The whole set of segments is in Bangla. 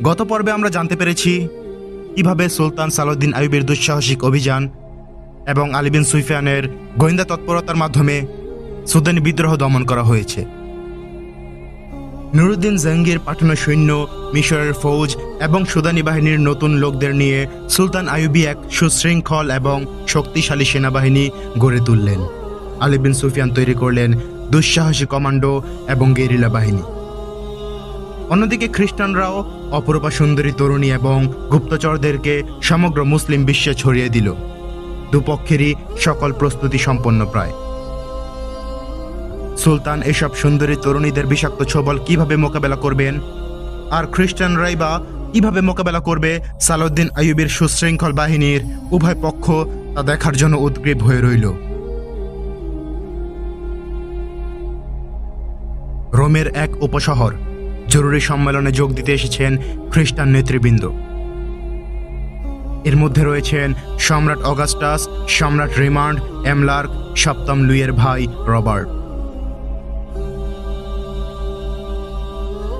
গত পর্বে আমরা জানতে পেরেছি কিভাবে সুলতান সালাউদ্দিন আইয়ুবের দুঃসাহসিক অভিযান এবং আলী বিন সুফিয়ানের গোয়েন্দা তৎপরতার মাধ্যমে সুদানি বিদ্রোহ দমন করা হয়েছে। নুরুদ্দিন জাহাঙ্গীর পাঠানো সৈন্য, মিশরের ফৌজ এবং সুদানি বাহিনীর নতুন লোকদের নিয়ে সুলতান আইয়ুবী এক সুশৃঙ্খল এবং শক্তিশালী সেনাবাহিনী গড়ে তুললেন। আলী বিন সুফিয়ান তৈরি করলেন দুঃসাহসী কমান্ডো এবং গেরিলা বাহিনী। অন্যদিকে খ্রিস্টানরাও অপরূপা সুন্দরী তরুণী এবং গুপ্তচরদেরকে সমগ্র মুসলিম বিশ্বে ছড়িয়ে দিল। দুপক্ষেরই সকল প্রস্তুতি সম্পন্ন প্রায়। সুলতান এসব সুন্দরী তরুণীদের বিষাক্ত ছোবল কিভাবে মোকাবেলা করবেন, আর খ্রিস্টানরাই বা কিভাবে মোকাবেলা করবে সালাউদ্দিন আইয়ুবীর সুশৃঙ্খল বাহিনীর, উভয় পক্ষ তা দেখার জন্য উদ্গ্রীব হয়ে রইল। রোমের এক উপশহর জরুরি সম্মেলনে যোগ দিতে এসেছেন খ্রিস্টান নেতৃবৃন্দ। এর মধ্যে রয়েছেন সম্রাট অগাস্টাস, সম্রাট রিমান্ড, এমলার্ক, সপ্তম লুইয়ের ভাই রবার্ট।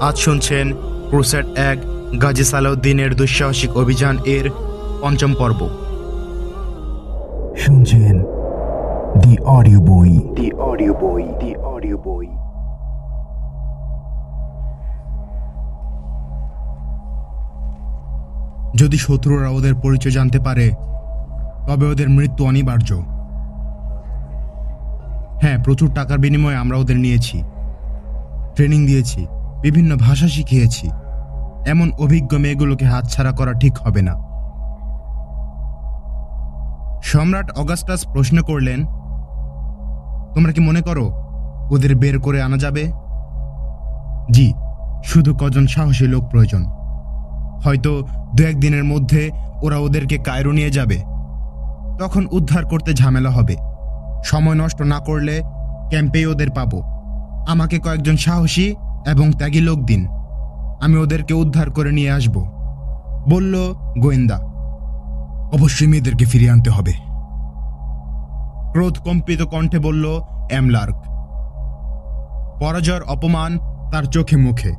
আজ শুনছেন ক্রুসেড এক গাজী সালাউদ্দিনের দুঃসাহসিক অভিযান এর পঞ্চম পর্ব। শুনছেন দি অডিও বই। যদি শত্রুরা ওদের পরিচয় জানতে পারে তবে ওদের মৃত্যু অনিবার্য। হ্যাঁ, প্রচুর টাকার বিনিময়ে আমরা ওদের নিয়েছি, ট্রেনিং দিয়েছি, বিভিন্ন ভাষা শিখিয়েছি। এমন অভিজ্ঞ মেয়েগুলোকে হাতছাড়া করা ঠিক হবে না। সম্রাট অগাস্টাস প্রশ্ন করলেন, তোমরা কি মনে করো ওদের বের করে আনা যাবে? জি, শুধু কজন সাহসী লোক প্রয়োজন। হয়তো 2-1 দিনের মধ্যে ওরা ওদেরকে কায়রো নিয়ে যাবে। তখন উদ্ধার করতে ঝামেলা হবে। সময় নষ্ট না করলে ক্যাম্পেই ওদের পাবো। আমাকে কয়েকজন সাহসী এবং ত্যাগী লোক দিন, আমি ওদেরকে উদ্ধার করে নিয়ে আসব, বলল গোয়েন্দা। অবশ্যই মেয়েদেরকে ফিরিয়ে আনতে হবে, ক্রোধ কম্পিত কণ্ঠে বলল এমলার্ক। পরাজয়ের অপমান তার চোখে মুখে।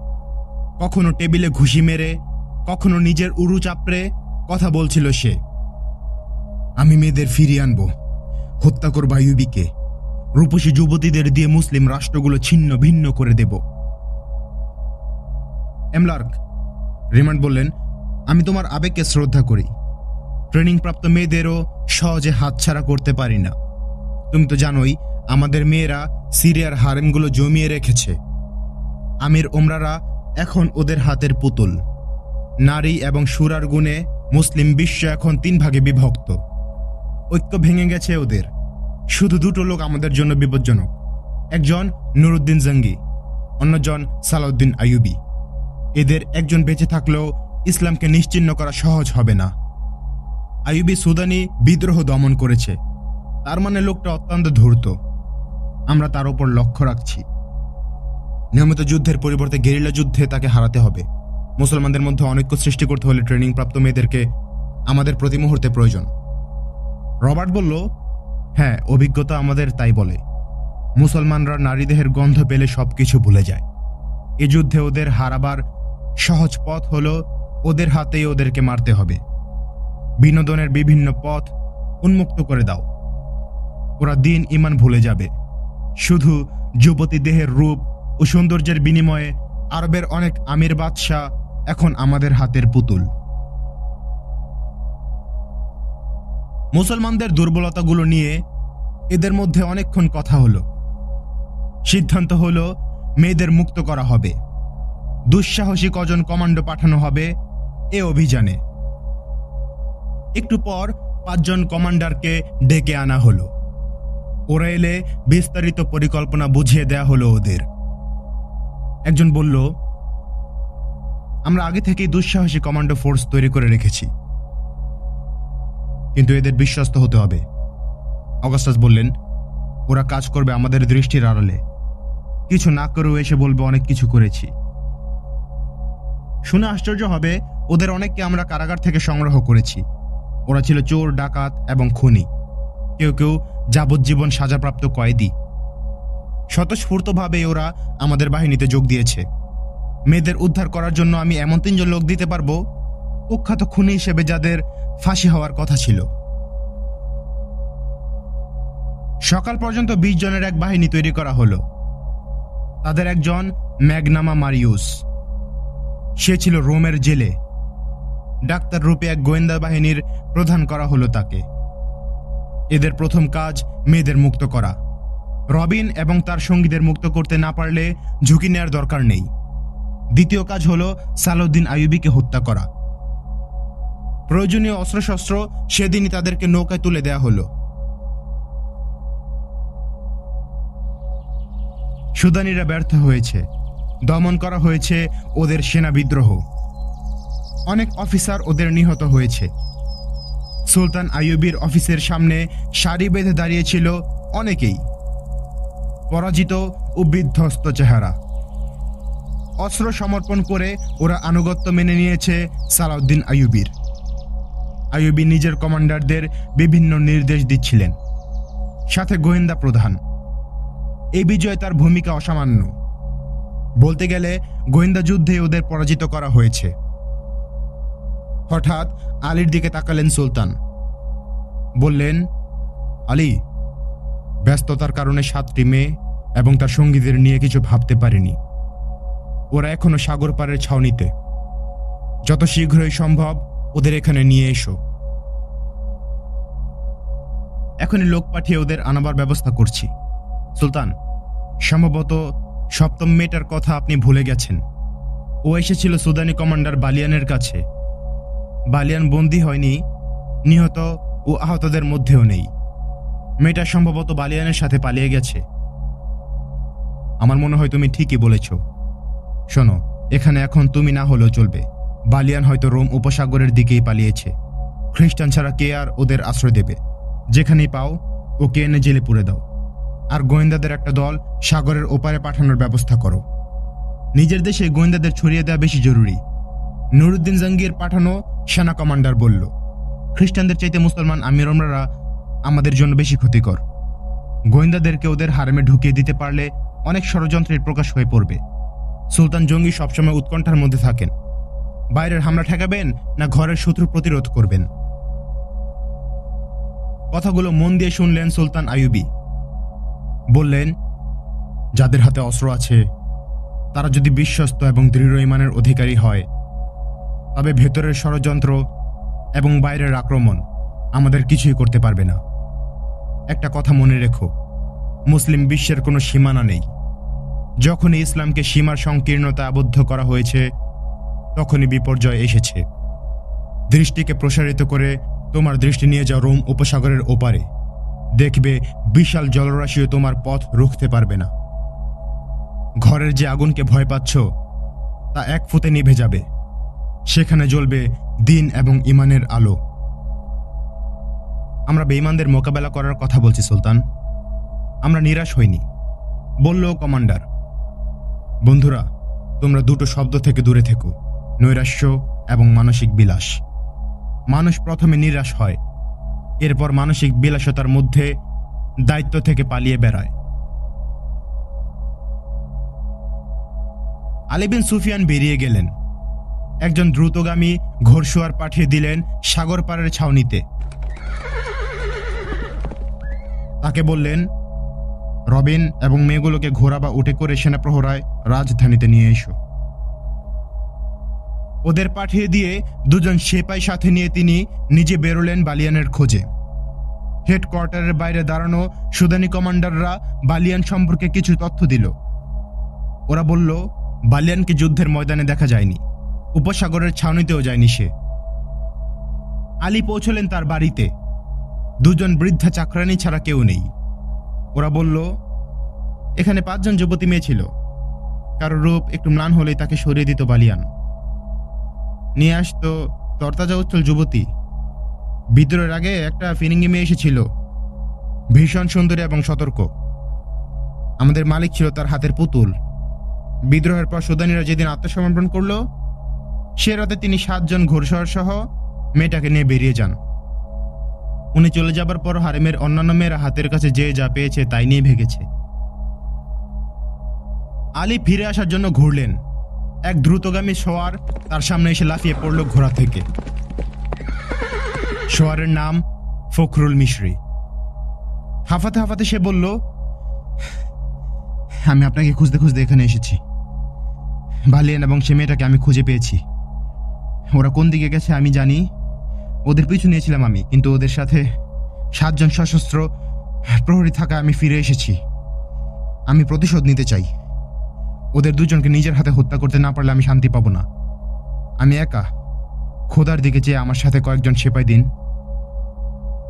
কখনো টেবিলে ঘুষি মেরে, কখনো নিজের উরু চাপড়ে কথা বলছিল সে। আমি মেয়েদের ফিরিয়ে আনব, হত্যা করব আইয়ুবীকে, রূপসী যুবতীদের দিয়ে মুসলিম রাষ্ট্রগুলো ছিন্ন ভিন্ন করে দেব। এমলার্ক, রিমান্ড বললেন, আমি তোমার আবেগকে শ্রদ্ধা করি। ট্রেনিংপ্রাপ্ত মেয়েদেরও সহজে হাতছাড়া করতে পারি না। তুমি তো জানোই আমাদের মেয়েরা সিরিয়ার হারেমগুলো জমিয়ে রেখেছে। আমির ওমরারা এখন ওদের হাতের পুতুল। নারী এবং সুরার গুণে মুসলিম বিশ্ব এখন 3 ভাগে বিভক্ত। ঐক্য ভেঙে গেছে ওদের। শুধু 2টো লোক আমাদের জন্য বিপজ্জনক, একজন নুরুদ্দিন জাহাঙ্গী, অন্যজন সালাউদ্দিন আইয়ুবী। এদের একজন বেঁচে থাকলেও ইসলামকে নিশ্চিহ্ন করা সহজ হবে না। আইয়ুবী সুদানি বিদ্রোহ দমন করেছে, তার মানে লোকটা অত্যন্ত ধূর্ত। আমরা তার উপর লক্ষ্য রাখছি। নিয়মিত যুদ্ধের পরিবর্তে গেরিলা যুদ্ধে তাকে হারাতে হবে। মুসলমানদের মধ্যে অনৈক্য সৃষ্টি করতে হলে ট্রেনিংপ্রাপ্ত মেয়েদেরকে আমাদের প্রতি মুহূর্তে প্রয়োজন। রবার্ট বলল, হ্যাঁ, অভিজ্ঞতা আমাদের তাই বলে। মুসলমানরা নারীদেহের গন্ধ পেলে সবকিছু ভুলে যায়। এ যুদ্ধে ওদের হারাবার সহজ পথ হলো ওদের হাতেই ওদেরকে মারতে হবে। বিনোদনের বিভিন্ন পথ উন্মুক্ত করে দাও। ওরা দিন ইমান ভুলে যাবে। শুধু যুবতী দেহের রূপ ও সৌন্দর্যের বিনিময়ে আরবের অনেক আমির বাদশাহ এখন আমাদের হাতের পুতুল। মুসলমানদের দুর্বলতাগুলো নিয়ে এদের মধ্যে অনেকক্ষণ কথা হলো। সিদ্ধান্ত হলো মেয়েদের মুক্ত করা হবে। দুঃসাহসী কজন কমান্ডো পাঠানো হবে এ অভিযানে। একটু পর 5 জন কমান্ডারকে ডেকে আনা হলো। ওরা এলে বিস্তারিত পরিকল্পনা বুঝিয়ে দেয়া হলো ওদের। একজন বলল, আমরা আগে থেকেই দুঃসাহসী কমান্ডো ফোর্স তৈরি করে রেখেছি, কিন্তু এদের বিশ্বস্ত হতে হবে। অগাস্টাস বললেন, ওরা কাজ করবে আমাদের দৃষ্টির আড়ালে, কিছু না করেও এসে বলবে অনেক কিছু করেছি। শুনে আশ্চর্য হবে, ওদের অনেককে আমরা কারাগার থেকে সংগ্রহ করেছি। ওরা ছিল চোর, ডাকাত এবং খুনি। কেউ কেউ যাবজ্জীবন সাজাপ্রাপ্ত কয়েদি। স্বতঃস্ফূর্তভাবে ওরা আমাদের বাহিনীতে যোগ দিয়েছে। মেয়েদের উদ্ধার করার জন্য আমি এমন 3 জন লোক দিতে পারবো কুখ্যাত খুনি হিসেবে যাদের ফাঁসি হওয়ার কথা ছিল। সকাল পর্যন্ত 20 জনের এক বাহিনী তৈরি করা হলো। তাদের একজন ম্যাগনামা মারিউস, সে ছিল রোমের জেলে। ডাক্তার রূপে এক গোয়েন্দা বাহিনীর প্রধান করা হলো তাকে। এদের প্রথম কাজ মেয়েদের মুক্ত করা। রবিন এবং তার সঙ্গীদের মুক্ত করতে না পারলে ঝুঁকি নেওয়ার দরকার নেই। দ্বিতীয় কাজ হলো সালাউদ্দিন আইয়ুবীকে হত্যা করা। প্রয়োজনীয় অস্ত্রশস্ত্র সেদিনই তাদেরকে নৌকায় তুলে দেয়া হলো। সুদানিরা ব্যর্থ হয়েছে, দমন করা হয়েছে ওদের সেনা বিদ্রোহ। অনেক অফিসার ওদের নিহত হয়েছে। সুলতান আইয়ুবীর অফিসের সামনে সারি বেঁধে দাঁড়িয়েছিল অনেকেই, পরাজিত ও বিধ্বস্ত চেহারা। অস্ত্র সমর্পণ করে ওরা আনুগত্য মেনে নিয়েছে সালাউদ্দিন আইয়ুবীর। আইয়ুবী নিজের কমান্ডারদের বিভিন্ন নির্দেশ দিচ্ছিলেন, সাথে গোয়েন্দা প্রধান। এই বিজয়ে তার ভূমিকা অসামান্য। বলতে গেলে গোয়েন্দা যুদ্ধে ওদের পরাজিত করা হয়েছে। হঠাৎ আলীর দিকে তাকালেন সুলতান, বললেন, আলী, ব্যস্ততার কারণে 7টি মেয়ে এবং তার সঙ্গীদের নিয়ে কিছু ভাবতে পারিনি। ওরা এখনো সাগর পাড়ের ছাউনিতে। যত শীঘ্রই সম্ভব ওদের এখানে নিয়ে এসো। এখনই লোক পাঠিয়ে ওদের আনাবার ব্যবস্থা করছি। সুলতান, সম্ভবত 7ম মেয়েটার কথা আপনি ভুলে গেছেন। ও এসেছিল সুদানি কমান্ডার বালিয়ানের কাছে। বালিয়ান বন্দী হয়নি, নিহত ও আহতদের মধ্যেও নেই। মেয়েটা সম্ভবত বালিয়ানের সাথে পালিয়ে গেছে। আমার মনে হয় তুমি ঠিকই বলেছ। শোনো, এখানে এখন তুমি না হলেও চলবে। বালিয়ান হয়তো রোম উপসাগরের দিকেই পালিয়েছে। খ্রিস্টান ছাড়া কে আর ওদের আশ্রয় দেবে? যেখানেই পাও ওকে এনে জেলে পুরে দাও। আর গোয়েন্দাদের একটা দল সাগরের ওপারে পাঠানোর ব্যবস্থা করো। নিজের দেশে গোয়েন্দাদের ছড়িয়ে দেওয়া বেশি জরুরি। নুরুদ্দিন জাঙ্গির পাঠানো সেনা কমান্ডার বলল, খ্রিস্টানদের চাইতে মুসলমান আমিররা আমাদের জন্য বেশি ক্ষতিকর। গোয়েন্দাদেরকে ওদের হারেমে ঢুকিয়ে দিতে পারলে অনেক ষড়যন্ত্রের প্রকাশ হয়ে পড়বে। সুলতান জঙ্গি সবসময় উৎকণ্ঠার মধ্যে থাকেন। বাইরের হামলা ঠেকাবেন না ঘরের শত্রু প্রতিরোধ করবেন? কথাগুলো মন দিয়ে শুনলেন সুলতান আইয়ুবী। বললেন, যাদের হাতে অস্ত্র আছে তারা যদি বিশ্বস্ত এবং দৃঢ় ঈমানের অধিকারী হয়, তবে ভেতরের ষড়যন্ত্র এবং বাইরের আক্রমণ আমাদের কিছুই করতে পারবে না। একটা কথা মনে রেখো, মুসলিম বিশ্বের কোনো সীমানা নেই। যখনই ইসলামকে সীমার সংকীর্ণতা আবদ্ধ করা হয়েছে, তখনই বিপর্যয় এসেছে। দৃষ্টিকে প্রসারিত করে তোমার দৃষ্টি নিয়ে যাও রোম উপসাগরের ওপারে। দেখবে বিশাল জলরাশিও তোমার পথ রুখতে পারবে না। ঘরের যে আগুনকে ভয় পাচ্ছ তা 1 ফুতে নিভে যাবে। সেখানে জ্বলবে দিন এবং ঈমানের আলো। আমরা বেঈমানদের মোকাবেলা করার কথা বলছি সুলতান, আমরা নিরাশ হইনি, বলল কমান্ডার। বন্ধুরা, তোমরা 2টো শব্দ থেকে দূরে থেকো, নৈরাশ্য এবং মানসিক বিলাস। মানুষ প্রথমে নিরাশ হয়, এরপর মানসিক বিলাসতার মধ্যে দায়িত্ব থেকে পালিয়ে বেড়ায়। আলী বিন সুফিয়ান বেরিয়ে গেলেন। একজন দ্রুতগামী ঘোড়সওয়ার পাঠিয়ে দিলেন সাগর পাড়ের ছাউনিতে। তাকে বললেন, রবিন এবং মেয়েগুলোকে ঘোড়া বা উঠে করে সেনা প্রহরায় রাজধানীতে নিয়ে এসো। ওদের পাঠিয়ে দিয়ে 2 জন সেপাই সাথে নিয়ে তিনি নিজে বেরোলেন বালিয়ানের খোঁজে। হেডকোয়ার্টারের বাইরে দাঁড়ানো সুদানি কমান্ডাররা বালিয়ান সম্পর্কে কিছু তথ্য দিল। ওরা বলল, বালিয়ানকে যুদ্ধের ময়দানে দেখা যায়নি, উপসাগরের ছাউনিতেও যায়নি সে। আলী পৌঁছলেন তার বাড়িতে। 2 জন বৃদ্ধা চাকরানী ছাড়া কেউ নেই। ওরা বলল, এখানে 5 জন যুবতী মেয়ে ছিল। কারো রূপ একটু ম্লান হলেই তাকে সরিয়ে দিত বালিয়ান। নিয়ে আসতো তরতাজা উচ্ছল যুবতী। বিদ্রোহের আগে একটা ফিরিঙ্গি মেয়ে এসেছিল, ভীষণ সুন্দরী এবং সতর্ক। আমাদের মালিক ছিল তার হাতের পুতুল। বিদ্রোহের পর সুদানিরা যেদিন আত্মসমর্পণ করল, সে রাতে তিনি 7 জন ঘোড়সওয়ার সহ মেয়েটাকে নিয়ে বেরিয়ে যান। উনি চলে যাবার পর হারেমের অন্যান্য মেয়েরা হাতের কাছে যে যা পেয়েছে তাই নিয়ে ভেগেছে। আলী ফিরে আসার জন্য ঘুরলেন, এক দ্রুতগামী সোয়ার তার সামনে এসে লাফিয়ে পড়ল ঘোড়া থেকে। সোয়ারের নাম ফখরুল মিশরি। হাঁফাতে হাঁফাতে সে বলল, আমি আপনাকে খুঁজতে খুঁজতে এখানে এসেছি। বালিয়ান এবং সে মেয়েটাকে আমি খুঁজে পেয়েছি। ওরা কোন দিকে গেছে আমি জানি। ওদের পিছু নিয়েছিলাম আমি, কিন্তু ওদের সাথে 7 জন সশস্ত্র প্রহরী থাকা আমি ফিরে এসেছি। আমি প্রতিশোধ নিতে চাই। ওদের 2 জনকে নিজের হাতে হত্যা করতে না পারলে আমি শান্তি পাবো না। আমি একা। খোদার দিকে চেয়ে আমার সাথে কয়েকজন সেপাই দিন।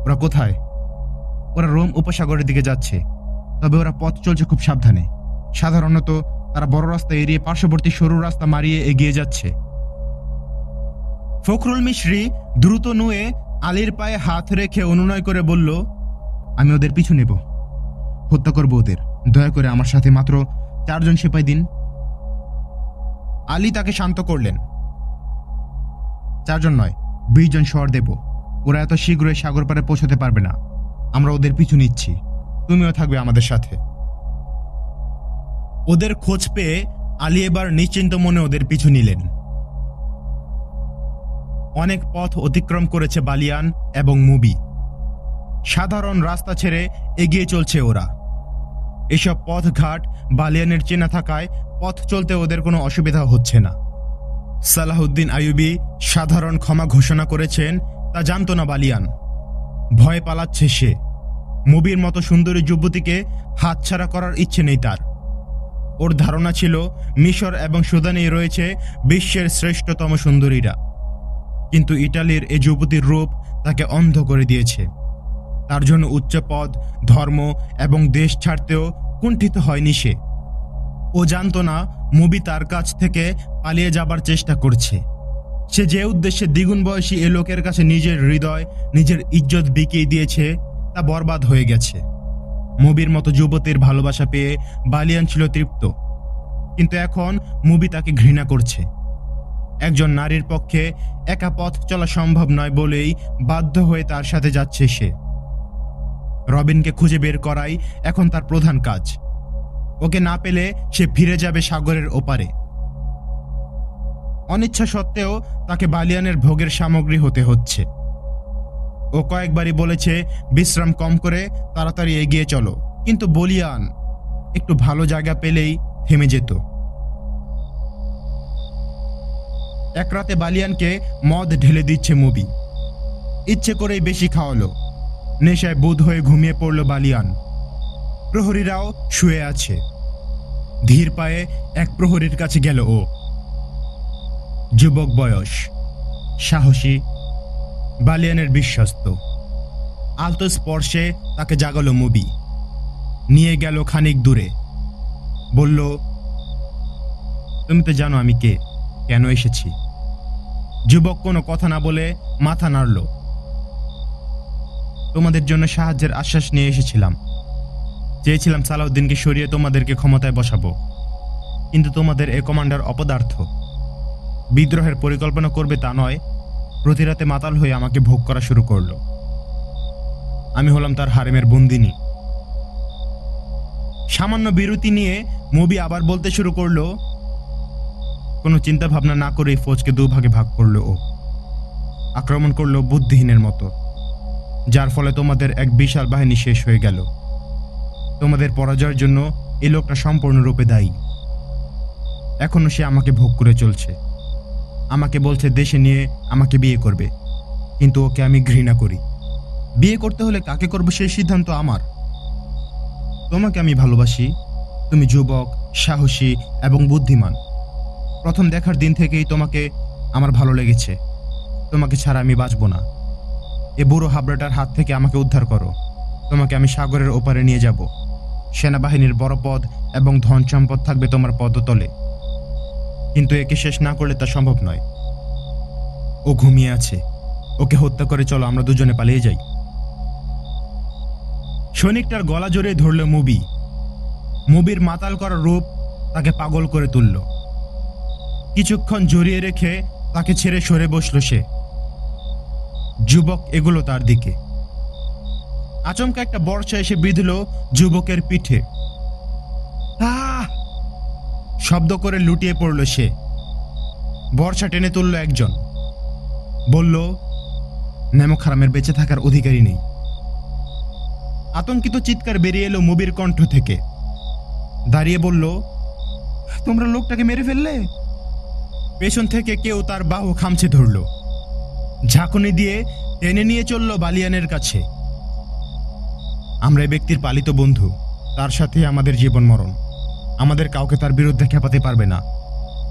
ওরা কোথায়? ওরা রোম উপসাগরের দিকে যাচ্ছে, তবে ওরা পথ চলছে খুব সাবধানে। সাধারণত তারা বড় রাস্তা এড়িয়ে পার্শ্ববর্তী সরু রাস্তা মারিয়ে এগিয়ে যাচ্ছে। ফখরুল মিশরি দ্রুত নুয়ে আলীর পায়ে হাত রেখে অনুনয় করে বলল, আমি ওদের পিছু নেব, হত্যা করব ওদের। দয়া করে আমার সাথে মাত্র 4 জন সেপাই দিন। আলী তাকে শান্ত করলেন। 4 জন নয়, 20 জন সওয়ার দেব। ওরা এত শীঘ্রই সাগর পাড়ে পৌঁছতে পারবে না। আমরা ওদের পিছু নিচ্ছি, তুমিও থাকবে আমাদের সাথে। ওদের খোঁজ পেয়ে আলী এবার নিশ্চিন্ত মনে ওদের পিছু নিলেন। অনেক পথ অতিক্রম করেছে বালিয়ান এবং মুবি। সাধারণ রাস্তা ছেড়ে এগিয়ে চলছে ওরা। এসব পথঘাট বালিয়ানের চেনা থাকায় পথ চলতে ওদের কোনো অসুবিধা হচ্ছে না। সালাহুদ্দিন আইয়ুবী সাধারণ ক্ষমা ঘোষণা করেছেন তা জানত না বালিয়ান। ভয় পালাচ্ছে সে। মুবির মতো সুন্দরী যুবতীকে হাতছাড়া করার ইচ্ছে নেই তার। ওর ধারণা ছিল মিশর এবং সুদানেই রয়েছে বিশ্বের শ্রেষ্ঠতম সুন্দরীরা, কিন্তু ইটালির এ যুবতীর রূপ তাকে অন্ধ করে দিয়েছে। তার জন্য উচ্চ পদ, ধর্ম এবং দেশ ছাড়তেও কুণ্ঠিত হয়নি সে। ও জানত না মুবি তার কাছ থেকে পালিয়ে যাবার চেষ্টা করছে। সে যে উদ্দেশ্যে দ্বিগুণ বয়সী এ লোকের কাছে নিজের হৃদয়, নিজের ইজ্জত বিকিয়ে দিয়েছে তা বরবাদ হয়ে গেছে। মুবির মতো যুবতীর ভালোবাসা পেয়ে বালিয়ান ছিল তৃপ্ত, কিন্তু এখন মুবি তাকে ঘৃণা করছে। একজন নারীর পক্ষে একা পথ চলা সম্ভব নয় বলেই বাধ্য হয়ে তার সাথে যাচ্ছে সে। রবিনকে খুঁজে বের করাই এখন তার প্রধান কাজ। ওকে না পেলে সে ফিরে যাবে সাগরের ওপারে। অনিচ্ছা সত্ত্বেও তাকে বালিয়ানের ভোগের সামগ্রী হতে হচ্ছে। ও কয়েকবারই বলেছে বিশ্রাম কম করে তাড়াতাড়ি এগিয়ে চলো, কিন্তু বলিয়ান একটু ভালো জায়গা পেলেই থেমে যেত। এক রাতে বালিয়ানকে মদ ঢেলে দিচ্ছে মুবি। ইচ্ছে করেই বেশি খাওয়ালো। নেশায় বুধ হয়ে ঘুমিয়ে পড়ল বালিয়ান। প্রহরীরাও শুয়ে আছে। ধীর পায়ে এক প্রহরীর কাছে গেল ও। যুবক বয়স, সাহসী, বালিয়ানের বিশ্বস্ত। আলতো স্পর্শে তাকে জাগালো মুবি। নিয়ে গেল খানিক দূরে। বলল, তুমি তো জানো আমি কে, কেন এসেছি। যুবক কোনো কথা না বলে মাথা নাড়ল। তোমাদের জন্য সাহায্যের আশ্বাস নিয়ে এসেছিলাম। চেয়েছিলাম সালাউদ্দিনকে সরিয়ে তোমাদেরকে ক্ষমতায় বসাবো, কিন্তু তোমাদের এ কমান্ডার অপদার্থ। বিদ্রোহের পরিকল্পনা করবে তা নয়, প্রতি রাতে মাতাল হয়ে আমাকে ভোগ করা শুরু করলো। আমি হলাম তার হারেমের বন্দিনী। সামান্য বিরতি নিয়ে মুবি আবার বলতে শুরু করলো। কোনো চিন্তা ভাবনা না করে ফৌজকে 2 ভাগে ভাগ করলো ও। আক্রমণ করলো বুদ্ধিহীনের মতো, যার ফলে তোমাদের এক বিশাল বাহিনী শেষ হয়ে গেল। তোমাদের পরাজয়ের জন্য এই লোকটা সম্পূর্ণরূপে দায়ী। এখনো সে আমাকে ভোগ করে চলছে। আমাকে বলছে দেশে নিয়ে আমাকে বিয়ে করবে, কিন্তু ওকে আমি ঘৃণা করি। বিয়ে করতে হলে কাকে করবো সেই সিদ্ধান্ত আমার। তোমাকে আমি ভালোবাসি। তুমি যুবক, সাহসী এবং বুদ্ধিমান। প্রথম দেখার দিন থেকেই তোমাকে আমার ভালো লেগেছে। তোমাকে ছাড়া আমি বাঁচব না। এ বুড়ো হাবড়াটার হাত থেকে আমাকে উদ্ধার করো। তোমাকে আমি সাগরের ওপারে নিয়ে যাব। সেনাবাহিনীর বড় পদ এবং ধন সম্পদ থাকবে তোমার পদতলে, কিন্তু একে শেষ না করলে তা সম্ভব নয়। ও ঘুমিয়ে আছে। ওকে হত্যা করে চলো আমরা দুজনে পালিয়ে যাই। সৈনিকটার গলা জড়িয়ে ধরল মুবি। মুবির মাতাল করা রূপ তাকে পাগল করে তুলল। কিছুক্ষণ জড়িয়ে রেখে তাকে ছেড়ে সরে বসল সে। যুবক এগুলো তার দিকে। আচমকা একটা বর্ষা এসে বিঁধল যুবকের পিঠে। আহ! শব্দ করে লুটিয়ে পড়ল সে। বর্ষা টেনে তুলল একজন, বলল, নেমক হারামের বেঁচে থাকার অধিকারী নেই। আতঙ্কিত চিৎকার বেরিয়ে এলো মুবির কণ্ঠ থেকে। দাঁড়িয়ে বলল, তোমরা লোকটাকে মেরে ফেললে? পেছন থেকে কেউ তার বাহু খামচে ধরল, ঝাঁকুনি দিয়ে টেনে নিয়ে চলল বালিয়ানের কাছে। আমরা এই ব্যক্তির পালিত বন্ধু, তার সাথে আমাদের জীবন মরণ। আমাদের কাউকে তার বিরুদ্ধে খেপাতে পারবে না।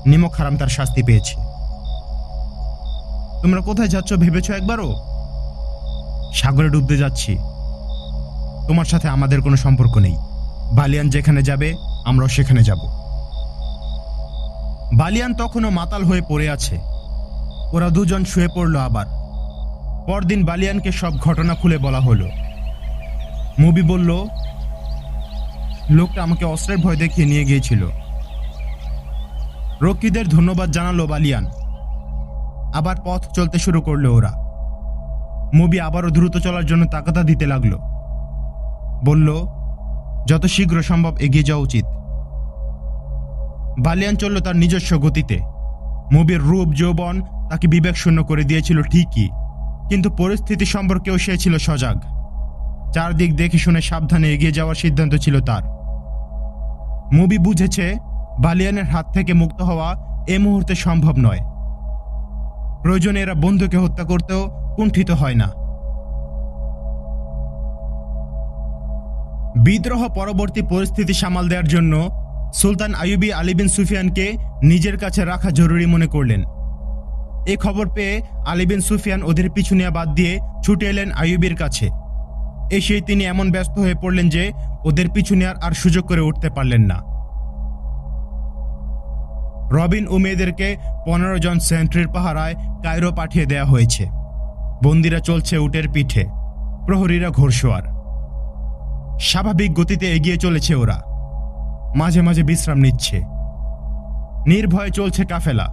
নিমক হারাম তার শাস্তি পেয়েছে। তোমরা কোথায় যাচ্ছ ভেবেছ একবারও? সাগরে ডুবতে যাচ্ছি। তোমার সাথে আমাদের কোনো সম্পর্ক নেই। বালিয়ান যেখানে যাবে আমরাও সেখানে যাব। বালিয়ান তখনও মাতাল হয়ে পড়ে আছে। ওরা দুজন শুয়ে পড়ল আবার। পরদিন বালিয়ানকে সব ঘটনা খুলে বলা হলো। মুবি বলল, লোকটা আমাকে অস্ত্রের ভয় দেখিয়ে নিয়ে গিয়েছিল। রক্ষীদের ধন্যবাদ জানালো বালিয়ান। আবার পথ চলতে শুরু করলো ওরা। মুবি আবারও দ্রুত চলার জন্য তাগাদা দিতে লাগলো। বলল, যত শীঘ্র সম্ভব এগিয়ে যাওয়া উচিত। বালিয়ান চলল তার নিজস্ব গতিতে। মুবির রূপ যৌবন তাকে বিবেক শূন্য করে দিয়েছিল ঠিকই, কিন্তু পরিস্থিতি সম্পর্কেও সে ছিল সজাগ। চারদিক দেখে শুনে সাবধানে এগিয়ে যাওয়ার সিদ্ধান্ত ছিল তার। মুবি বুঝেছে বালিয়ানের হাত থেকে মুক্ত হওয়া এ মুহূর্তে সম্ভব নয়। প্রয়োজনে এরা বন্ধুকে হত্যা করতেও কুণ্ঠিত হয় না। বিদ্রোহ পরবর্তী পরিস্থিতি সামাল দেওয়ার জন্য সুলতান আইয়ুবী আলী বিন সুফিয়ানকে নিজের কাছে রাখা জরুরি মনে করলেন। এই খবর পেয়ে আলী বিন সুফিয়ান ওদের পিছু নেওয়া বাদ দিয়ে ছুটে এলেন আইয়ুবীর কাছে। এসেই তিনি এমন ব্যস্ত হয়ে পড়লেন যে ওদের পিছু নেওয়ার আর সুযোগ করে উঠতে পারলেন না। রবিন ও মেয়েদেরকে 15 জন সেন্ট্রির পাহারায় কায়রো পাঠিয়ে দেয়া হয়েছে। বন্দিরা চলছে উটের পিঠে, প্রহরীরা ঘোড়সওয়ার। স্বাভাবিক গতিতে এগিয়ে চলেছে ওরা, মাঝে মাঝে বিশ্রাম নিচ্ছে। নির্ভয়ে চলছে কাফেলা।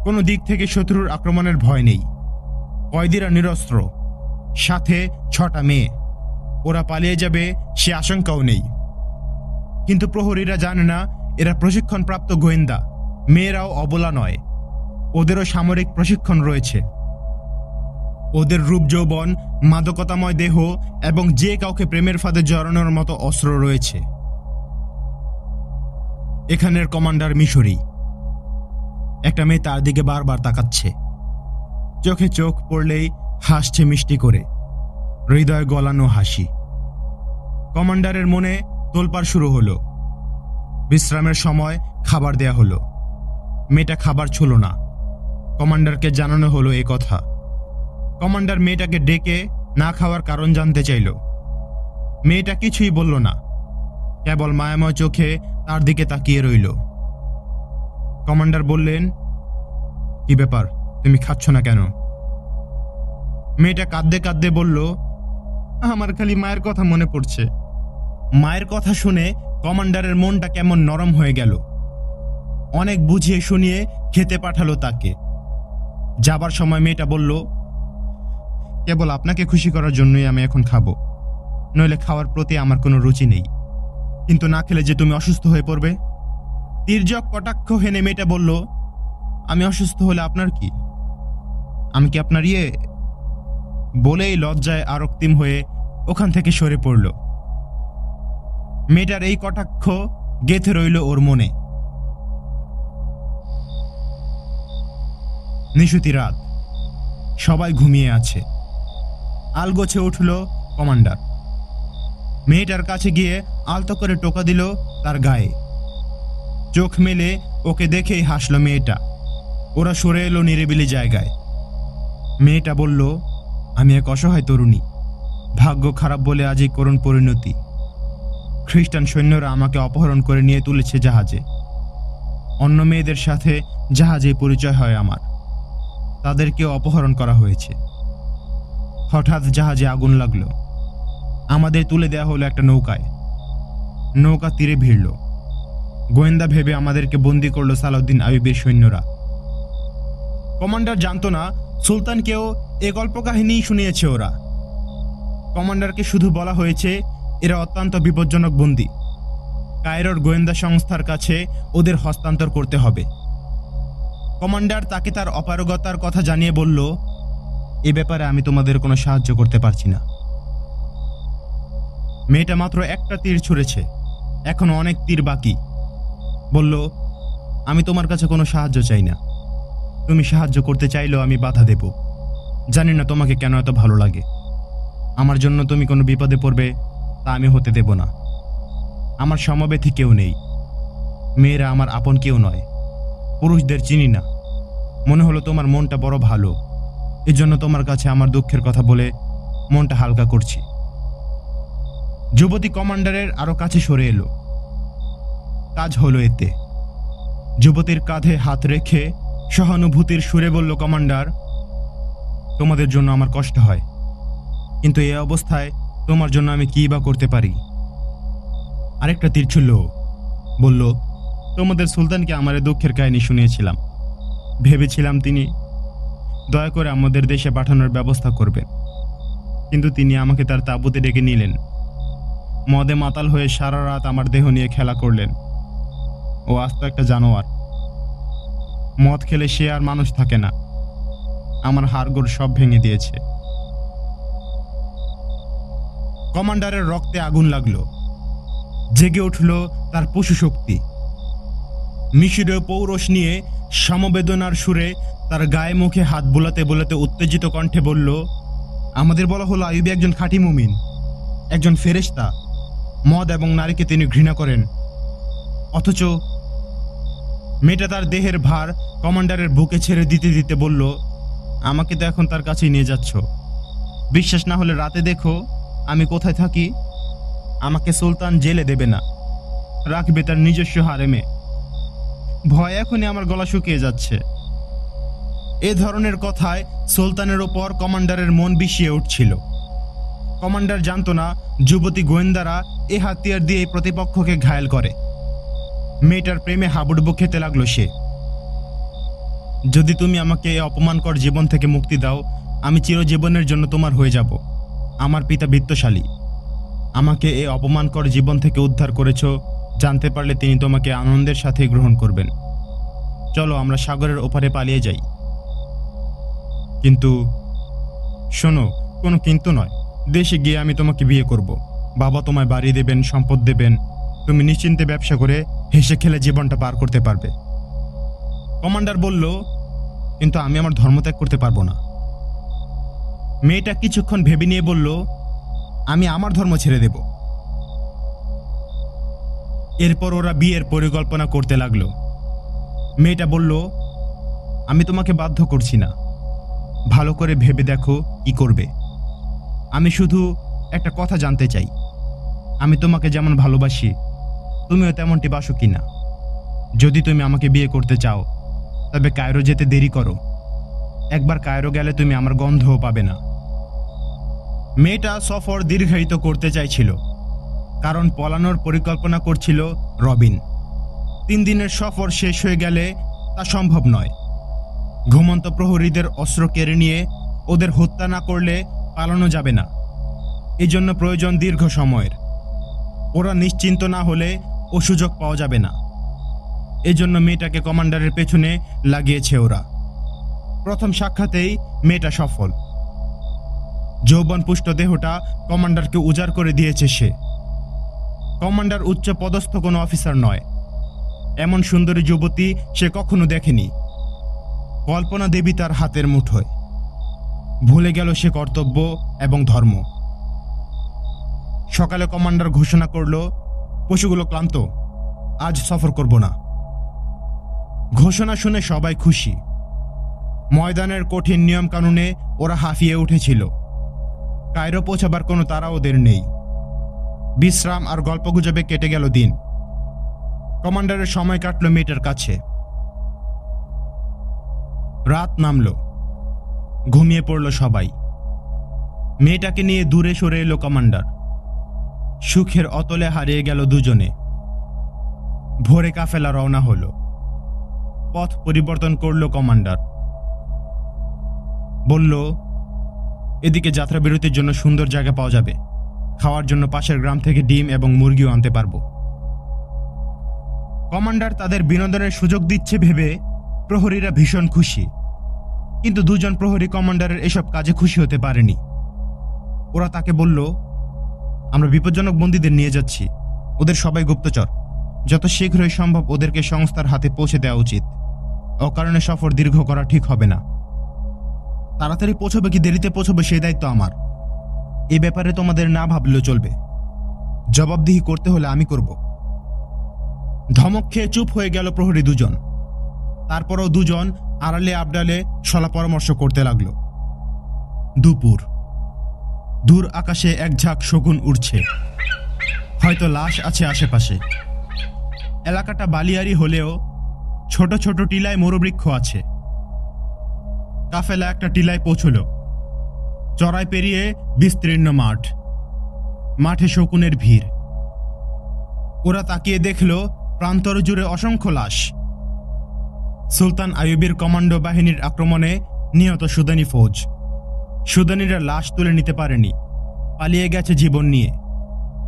কোনো দিক থেকে শত্রুর আক্রমণের ভয় নেই। কয়েদিরা নিরস্ত্র, সাথে 6টা মেয়ে। ওরা পালিয়ে যাবে সে আশঙ্কাও নেই। কিন্তু প্রহরীরা জানে না এরা প্রশিক্ষণপ্রাপ্ত গোয়েন্দা। মেয়েরাও অবলা নয়, ওদেরও সামরিক প্রশিক্ষণ রয়েছে। ওদের রূপ যৌবন, মাদকতাময় দেহ এবং যে কাউকে প্রেমের ফাঁদে জড়ানোর মতো অস্ত্র রয়েছে। এখানের কমান্ডার মিশরি। একটা মেয়ে তার দিকে বারবার তাকাচ্ছে, চোখে চোখ পড়লেই হাসছে মিষ্টি করে, হৃদয় গলানো হাসি। কমান্ডারের মনে তোলপাড় শুরু হলো। বিশ্রামের সময় খাবার দেয়া হলো। মেয়েটা খাবার ছিল না। কমান্ডারকে জানানো হলো এ কথা। কমান্ডার মেয়েটাকে ডেকে না খাওয়ার কারণ জানতে চাইল। মেয়েটা কিছুই বলল না, কেবল মায়াময় চোখে তার দিকে তাকিয়ে রইল। কমান্ডার বললেন, কি ব্যাপার, তুমি খাচ্ছ না কেন? মেয়েটা কাঁদতে কাঁদতে বলল, আমার খালি মায়ের কথা মনে পড়ছে। মায়ের কথা শুনে কমান্ডারের মনটা কেমন নরম হয়ে গেল। অনেক বুঝিয়ে শুনিয়ে খেতে পাঠালো তাকে। যাবার সময় মেয়েটা বলল, কেবল আপনাকে খুশি করার জন্যই আমি এখন খাবো, নইলে খাওয়ার প্রতি আমার কোনো রুচি নেই। কিন্তু না খেলে যে তুমি অসুস্থ হয়ে পড়বে। তির্যক কটাক্ষ হেনে মেয়েটা বলল, আমি অসুস্থ হলে আপনার কি? আমি কি আপনার বলেই লজ্জায় আরক্তিম হয়ে ওখান থেকে সরে পড়ল। মেয়েটার এই কটাক্ষ গেঁথে রইল ওর মনে। নিশুতি রাত, সবাই ঘুমিয়ে আছে। আলগোছে উঠল কমান্ডার। মেয়েটার কাছে গিয়ে আলতো করে টোকা দিল তার গায়ে। চোখ মেলে ওকে দেখেই হাসল মেয়েটা। ওরা সরে এলো নিরিবিলি জায়গায়। মেয়েটা বলল, আমি এক অসহায় তরুণী, ভাগ্য খারাপ বলে আজ এই করুণ পরিণতি। খ্রিস্টান সৈন্যরা আমাকে অপহরণ করে নিয়ে তুলেছে জাহাজে। অন্য মেয়েদের সাথে জাহাজে পরিচয় হয় আমার। তাদেরকেও অপহরণ করা হয়েছে। হঠাৎ জাহাজে আগুন লাগলো। আমাদের তুলে দেয়া হলো একটা নৌকায়। নৌকা তীরে ভিড়ল। গোয়েন্দা ভেবে আমাদেরকে বন্দি করলো সালাউদ্দিন আইয়ুবীর সৈন্যরা। কমান্ডার জানতো না সুলতানকেও এ গল্পকাহিনী শুনিয়েছে ওরা। কমান্ডারকে শুধু বলা হয়েছে এরা অত্যন্ত বিপজ্জনক বন্দী। কায়রোর গোয়েন্দা সংস্থার কাছে ওদের হস্তান্তর করতে হবে। কমান্ডার তাকে তার অপারগতার কথা জানিয়ে বলল, এ ব্যাপারে আমি তোমাদের কোনো সাহায্য করতে পারছি না। মেয়েটা মাত্র একটা তীর ছুঁড়েছে, এখনো অনেক তীর বাকি। বলল, আমি তোমার কাছে কোনো সাহায্য চাই না। তুমি সাহায্য করতে চাইলেও আমি বাধা দেব। জানি না তোমাকে কেন এত ভালো লাগে। আমার জন্য তুমি কোনো বিপদে পড়বে তা আমি হতে দেব না। আমার সমবেথী কেউ নেই, মেয়েরা আমার আপন কেউ নয়, পুরুষদের চিনি না। মনে হলো তোমার মনটা বড় ভালো, এজন্য তোমার কাছে আমার দুঃখের কথা বলে মনটা হালকা করছি। যুবতী কমান্ডারের আরো কাছে সরে এলো। কাজ হলো এতে। যুবতীর কাঁধে হাত রেখে সহানুভূতির সুরে বলল কমান্ডার, তোমাদের জন্য আমার কষ্ট হয়, কিন্তু এই অবস্থায় তোমার জন্য আমি কী বা করতে পারি। আরেকটা তীর ছুড়ল। বলল, তোমাদের সুলতানকে আমার এই দুঃখের কাহিনী শুনিয়েছিলাম। ভেবেছিলাম তিনি দয়া করে আমাদের দেশে পাঠানোর ব্যবস্থা করবেন, কিন্তু তিনি আমাকে তার তাঁবুতে ডেকে নিলেন। মদে মাতাল হয়ে সারা রাত আমার দেহ নিয়ে খেলা করলেন। ও আস্ত একটা জানোয়ার। মদ খেলে সে আর মানুষ থাকে না। আমার হাড়গোড় সব ভেঙে দিয়েছে। কমান্ডারের রক্তে আগুন লাগলো। জেগে উঠল তার পশু শক্তি। মিশরীয় পৌরষ নিয়ে সমবেদনার সুরে তার গায়ে মুখে হাত বোলাতে বোলাতে উত্তেজিত কণ্ঠে বলল, আমাদের বলা হলো আইয়ুব একজন খাঁটি মুমিন, একজন ফেরেশতা। মদ এবং নারীকে তিনি ঘৃণা করেন, অথচ মেয়েটা তার দেহের ভার কমান্ডারের বুকে ছেড়ে দিতে দিতে বলল, আমাকে তো এখন তার কাছেই নিয়ে যাচ্ছ। বিশ্বাস না হলে রাতে দেখো আমি কোথায় থাকি। আমাকে সুলতান জেলে দেবে না, রাখবে তার নিজস্ব হারেমে। ভয় এখনই আমার গলা শুকিয়ে যাচ্ছে। এ ধরনের কথায় সুলতানের ওপর কমান্ডারের মন বিষিয়ে উঠছিল। কমান্ডার জানতো না যুবতী গোয়েন্দারা এ হাতিয়ার দিয়ে প্রতিপক্ষকে ঘায়েল করে। মেয়েটার প্রেমে হাবুডুবু খেতে লাগলো সে। যদি তুমি আমাকে এই অপমানকর জীবন থেকে মুক্তি দাও, আমি চিরজীবনের জন্য তোমার হয়ে যাব। আমার পিতা বিত্তশালী। আমাকে এই অপমানকর জীবন থেকে উদ্ধার করেছ, জানতে পারলে তিনি তোমাকে আনন্দের সাথে গ্রহণ করবেন। চলো আমরা সাগরের ওপারে পালিয়ে যাই। কিন্তু শোনো, কোনো কিন্তু নয়। দেশে গিয়ে আমি তোমাকে বিয়ে করব। বাবা তোমায় বাড়ি দেবেন, সম্পদ দেবেন। তুমি নিশ্চিন্তে ব্যবসা করে হেসে খেলে জীবনটা পার করতে পারবে। কমান্ডার বলল, কিন্তু আমি আমার ধর্মত্যাগ করতে পারবো না। মেয়েটা কিছুক্ষণ ভেবে নিয়ে বলল, আমি আমার ধর্ম ছেড়ে দেব। এরপর ওরা বিয়ের পরিকল্পনা করতে লাগলো। মেয়েটা বলল, আমি তোমাকে বাধ্য করছি না, ভালো করে ভেবে দেখো কি করবে। আমি শুধু একটা কথা জানতে চাই, আমি তোমাকে যেমন ভালোবাসি তুমিও তেমনটি বাসো কিনা। যদি তুমি আমাকে বিয়ে করতে চাও তবে কায়রো যেতে দেরি করো। একবার কায়রো গেলে তুমি আমার গন্ধও পাবে না। মেয়েটা সফর দীর্ঘায়িত করতে চাইছিল, কারণ পলানোর পরিকল্পনা করছিল রবিন। 3 দিনের সফর শেষ হয়ে গেলে তা সম্ভব নয়। ঘুমন্ত প্রহরীদের অস্ত্র কেড়ে নিয়ে ওদের হত্যা না করলে পালানো যাবে না। এজন্য প্রয়োজন দীর্ঘ সময়ের। ওরা নিশ্চিন্ত না হলে ও সুযোগ পাওয়া যাবে না। এজন্য মেয়েটাকে কমান্ডারের পেছনে লাগিয়েছে ওরা। প্রথম সাক্ষাতেই মেয়েটা সফল। যৌবনপুষ্ট দেহটা কমান্ডারকে উজাড় করে দিয়েছে সে। কমান্ডার উচ্চ পদস্থ কোনো অফিসার নয়। এমন সুন্দরী যুবতী সে কখনো দেখেনি। কল্পনা দেবী তার হাতের মুঠোয়। ভুলে গেল সে কর্তব্য এবং ধর্ম। সকালে কমান্ডার ঘোষণা করল, পশুগুলো ক্লান্ত, আজ সফর করব না। ঘোষণা শুনে সবাই খুশি। ময়দানের কঠিন নিয়ম কানুনে ওরা হাঁফিয়ে উঠেছিল। কায়রো পৌঁছাবার কোনো তাড়া ওদের নেই। বিশ্রাম আর গল্পগুজবে কেটে গেল দিন। কমান্ডারের সময় কাটল মেয়েটার কাছে। রাত নামল, ঘুমিয়ে পড়ল সবাই। মেয়েটাকে নিয়ে দূরে সরে এলো কমান্ডার। সুখের অতলে হারিয়ে গেল দুজনে। ভোরে কাফেলা রওনা হলো। পথ পরিবর্তন করল কমান্ডার। বলল, এদিকে যাত্রা বিরতির জন্য সুন্দর জায়গা পাওয়া যাবে। খাওয়ার জন্য পাশের গ্রাম থেকে ডিম এবং মুরগিও আনতে পারবো। কমান্ডার তাদের বিনোদনের সুযোগ দিচ্ছে ভেবে প্রহরীরা ভীষণ খুশি, কিন্তু দুজন প্রহরী কমান্ডারের এসব কাজে খুশি হতে পারেনি। ওরা তাকে বলল, আমরা বিপজ্জনক বন্দীদের নিয়ে যাচ্ছি, ওদের সবাই গুপ্তচর, যত শীঘ্রই সম্ভব ওদেরকে সংস্থার হাতে পৌঁছে দেওয়া উচিত। অকারণে সফর দীর্ঘ করা ঠিক হবে না। তাড়াতাড়ি পৌঁছবে কি দেরিতে পৌঁছবে সেই দায়িত্ব আমার। এ ব্যাপারে তোমাদের না ভাবলেও চলবে, জবাবদিহি করতে হলে আমি করব। ধমক খেয়ে চুপ হয়ে গেল প্রহরী দুজন। তারপরও দুজন আড়ালে আবডালে সলা পরামর্শ করতে লাগল। দুপুর, দূর আকাশে এক ঝাঁক শকুন উড়ছে, হয়তো লাশ আছে আশেপাশে। এলাকাটা বালিয়ারি হলেও ছোট ছোট টিলায় মরুবৃক্ষ আছে। কাফেলা একটা টিলায় পৌঁছল। চড়াই পেরিয়ে বিস্তীর্ণ মাঠ, মাঠে শকুনের ভিড়। ওরা তাকিয়ে দেখল প্রান্তর জুড়ে অসংখ্য লাশ। সুলতান আইয়ুবের কমান্ডো বাহিনীর আক্রমণে নিহত সুদানি ফৌজ। সুদানিরা লাশ তুলে নিতে পারেনি, পালিয়ে গেছে জীবন নিয়ে।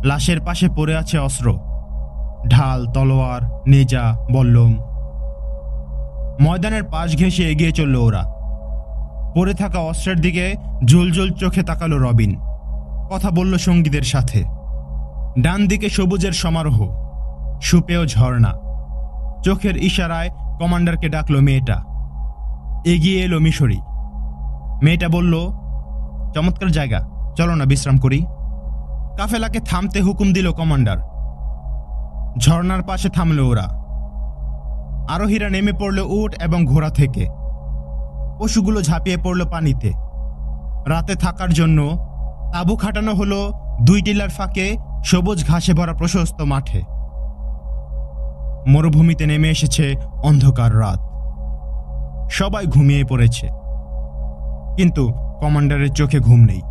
লাশের পাশে পড়ে আছে অস্ত্র, ঢাল, তলোয়ার, নেজা, বল্লম। ময়দানের পাশ ঘেঁষে এগিয়ে চলল ওরা। পড়ে থাকা অস্ত্রের দিকে জুলজুল চোখে তাকালো রবিন। কথা বলল সঙ্গীদের সাথে। ডান দিকে সবুজের সমারোহ, সুপেয় ঝর্ণা। চোখের ইশারায় কমান্ডারকে ডাকলো মেয়েটা। এগিয়ে এলো মিশরি। মেয়েটা বলল, চমৎকার জায়গা, চলো না বিশ্রাম করি। কাফেলাকে থামতে হুকুম দিল কমান্ডার। ঝর্ণার পাশে থামল ওরা। আরোহীরা নেমে পড়ল উট এবং ঘোড়া থেকে। পশুগুলো ঝাঁপিয়ে পড়ল পানিতে। রাতে থাকার জন্য তাঁবু খাটানো হলো 2 টিলার ফাঁকে সবুজ ঘাসে ভরা প্রশস্ত মাঠে। মরুভূমিতে নেমে এসেছে অন্ধকার রাত। সবাই ঘুমিয়ে পড়েছে, কিন্তু কমান্ডারের চোখে ঘুম নেই।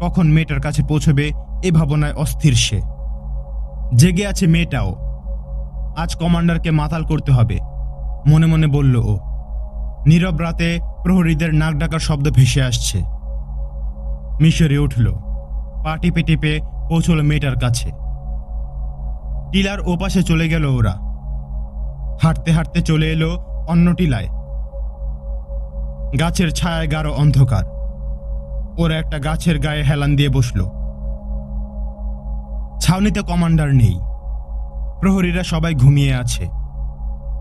কখন মেয়েটার কাছে পৌঁছবে এ ভাবনায় অস্থির সে। জেগে আছে মেয়েটাও। আজ কমান্ডারকে মাতাল করতে হবে, মনে মনে বলল ও। নীরব রাতে প্রহরীদের নাক ডাকার শব্দ ভেসে আসছে। মিশরে উঠল, পা টিপে টিপে পৌঁছল মেয়েটার কাছে। টিলার ওপাশে চলে গেল ওরা। হাঁটতে হাঁটতে চলে এলো অন্য টিলায়। গাছের ছায়ায় গাঢ় অন্ধকার। ওরা একটা গাছের গায়ে হেলান দিয়ে বসল। ছাউনিতে কমান্ডার নেই, প্রহরীরা সবাই ঘুমিয়ে আছে,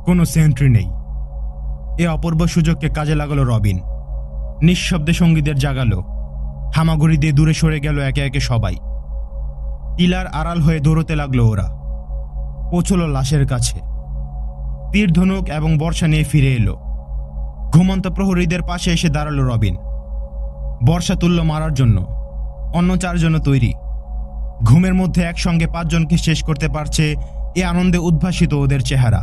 কোনো সেন্ট্রি নেই। এ অপূর্ব সুযোগকে কাজে লাগালো রবিন। নিঃশব্দে সঙ্গীদের জাগালো। হামাগুড়ি দিয়ে দূরে সরে গেল একে একে সবাই। টিলার আড়াল হয়ে দৌড়তে লাগলো ওরা। পৌঁছল লাশের কাছে। তীর, ধনুক এবং বর্ষা নিয়ে ফিরে এলো। ঘুমন্ত প্রহরীদের পাশে এসে দাঁড়ালো রবিন। বর্ষা তুলল মারার জন্য। অন্য 4 জন তৈরি। ঘুমের মধ্যে একসঙ্গে 5 জনকে শেষ করতে পারছে, এ আনন্দে উদ্ভাসিত ওদের চেহারা।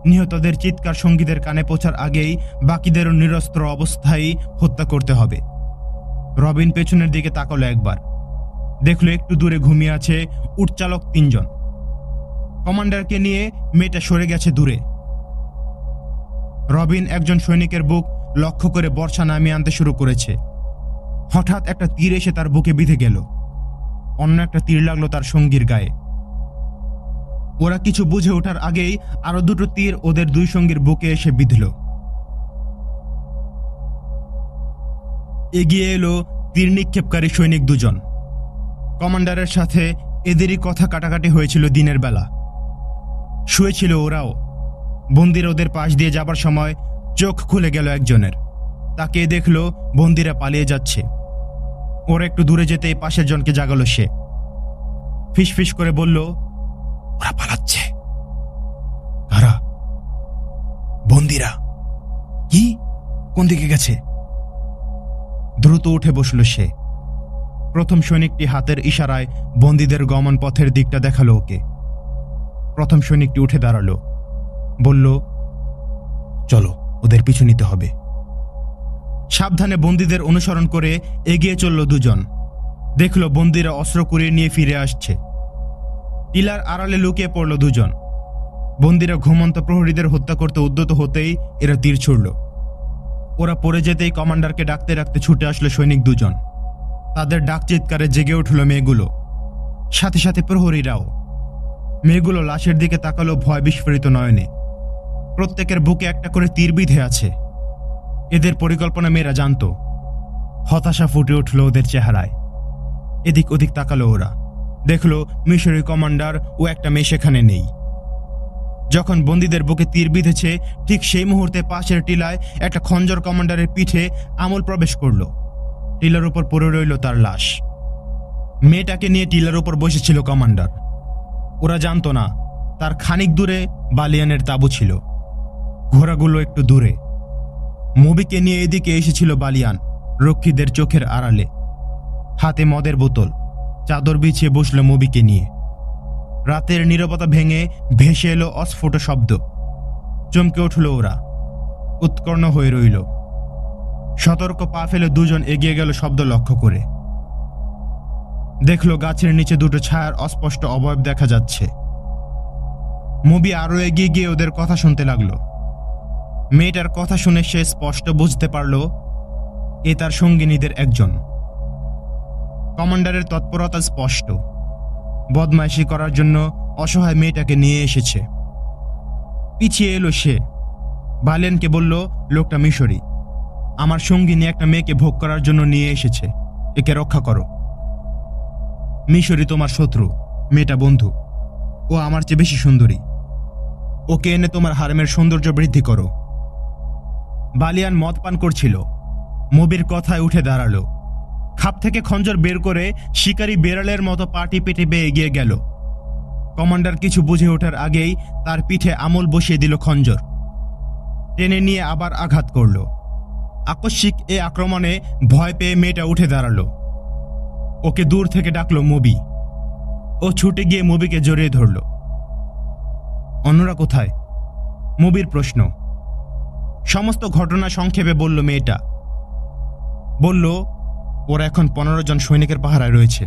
নিহতদের চিৎকার সঙ্গীদের কানে পৌঁছার আগেই বাকিদেরও নিরস্ত্র অবস্থায় হত্যা করতে হবে। রবিন পেছনের দিকে তাকালো একবার, দেখলো একটু দূরে ঘুমিয়ে আছে উটচালক 3 জন। কমান্ডারকে নিয়ে মেয়েটা সরে গেছে দূরে। রবিন একজন সৈনিকের বুক লক্ষ্য করে বর্ষা নামিয়ে আনতে শুরু করেছে। হঠাৎ একটা তীর এসে তার বুকে বিঁধে গেল। অন্য একটা তীর লাগলো তার সঙ্গীর গায়ে। ওরা কিছু বুঝে ওঠার আগেই আরো 2টো তীর ওদের 2 সঙ্গীর বুকে এসে বিঁধল। এগিয়ে এলো তীর নিক্ষেপকারী সৈনিক 2 জন। কমান্ডারের সাথে এদেরই কথা কাটাকাটি হয়েছিল দিনের বেলা। শুয়েছিল ওরাও। বন্দিরা ওদের পাশ দিয়ে যাবার সময় চোখ খুলে গেল একজনের। তাকিয়ে দেখলো বন্দিরা পালিয়ে যাচ্ছে। ওরা একটু দূরে যেতেই পাশের জনকে জাগালো সে। ফিসফিস করে বলল, ওরা পালাচ্ছে। কারা? বন্দিরা। কি? কোন দিকে গেছে? দ্রুত উঠে বসল সে। প্রথম সৈনিকটি হাতের ইশারায় বন্দীদের গমন পথের দিকটা দেখালো ওকে। প্রথম সৈনিকটি উঠে দাঁড়ালো, বলল, চলো, ওদের পিছু নিতে হবে। সাবধানে বন্দীদের অনুসরণ করে এগিয়ে চলল 2 জন। দেখল বন্দীরা অস্ত্র কুড়িয়ে নিয়ে ফিরে আসছে। টিলার আড়ালে লুকিয়ে পড়ল 2 জন। বন্দীরা ঘুমন্ত প্রহরীদের হত্যা করতে উদ্যত হতেই এরা তীর ছুড়ল। ওরা পড়ে যেতেই কমান্ডারকে ডাকতে ডাকতে ছুটে আসলো সৈনিক 2 জন। তাদের ডাক চিৎকারে জেগে উঠল মেয়েগুলো, সাথে সাথে প্রহরীরাও। মেয়েগুলো লাশের দিকে তাকালো ভয় বিস্ফোরিত নয়নে। প্রত্যেকের বুকে একটা করে তীর বিঁধে আছে। এদের পরিকল্পনা মেয়েরা জানতো। হতাশা ফুটে উঠল ওদের চেহারায়। এদিক ওদিক তাকালো ওরা, দেখলো মিশরি কমান্ডার ও একটা মেয়ে সেখানে নেই। যখন বন্দীদের বুকে তীর বিঁধেছে, ঠিক সেই মুহূর্তে পাশের টিলায় একটা খঞ্জর কমান্ডারের পিঠে আমল প্রবেশ করল। টিলার উপর পড়ে রইল তার লাশ। মেয়েটাকে নিয়ে টিলার উপর বসেছিল কমান্ডার। ওরা জানতো না তার খানিক দূরে বালিয়ানের তাঁবু ছিল, ঘোড়াগুলো একটু দূরে। মুবিকে নিয়ে এদিকে এসেছিল বালিয়ান, রক্ষীদের চোখের আড়ালে, হাতে মদের বোতল। চাদর বিছিয়ে বসল মুবিকে নিয়ে। রাতের নীরবতা ভেঙে ভেসে এলো অস্ফুট শব্দ। চমকে উঠল ওরা, উৎকর্ণ হয়ে রইল। সতর্ক পা ফেলে দুজন এগিয়ে গেল শব্দ লক্ষ্য করে। দেখল গাছের নিচে দুটো ছায়ার অস্পষ্ট অবয়ব দেখা যাচ্ছে। মুবি আরো এগিয়ে গিয়ে ওদের কথা শুনতে লাগলো। মেয়েটার কথা শুনে সে স্পষ্ট বুঝতে পারল এ তার সঙ্গিনীদের একজন। কমান্ডারের তৎপরতা স্পষ্ট। বদমাইশি করার জন্য অসহায় মেয়েটাকে নিয়ে এসেছে। পিছিয়ে এলো সে। বালিয়ানকে বলল, লোকটা মিশরি, আমার সঙ্গিনী একটা মেয়েকে ভোগ করার জন্য নিয়ে এসেছে, একে রক্ষা করো। মিশরি তোমার শত্রু, মেয়েটা বন্ধু। ও আমার চেয়ে বেশি সুন্দরী, ওকে এনে তোমার হারেমের সৌন্দর্য বৃদ্ধি করো। বালিয়ান মদ পান করছিল। মুবির কথায় উঠে দাঁড়ালো। খাপ থেকে খঞ্জর বের করে শিকারী বেড়ালের মতো পাটি পেটে বেয়ে এগিয়ে গেল। কমান্ডার কিছু বুঝে ওঠার আগেই তার পিঠে আমল বসিয়ে দিল খঞ্জর। টেনে নিয়ে আবার আঘাত করল। আকস্মিক এ আক্রমণে ভয় পেয়ে মেয়েটা উঠে দাঁড়ালো। ওকে দূর থেকে ডাকলো মুবি। ও ছুটে গিয়ে মুবিকে জড়িয়ে ধরল। অন্যরা কোথায়? মুবির প্রশ্ন। সমস্ত ঘটনা সংক্ষেপে বলল মেয়েটা। বলল, ওরা এখন 15 জন সৈনিকের পাহারায় রয়েছে।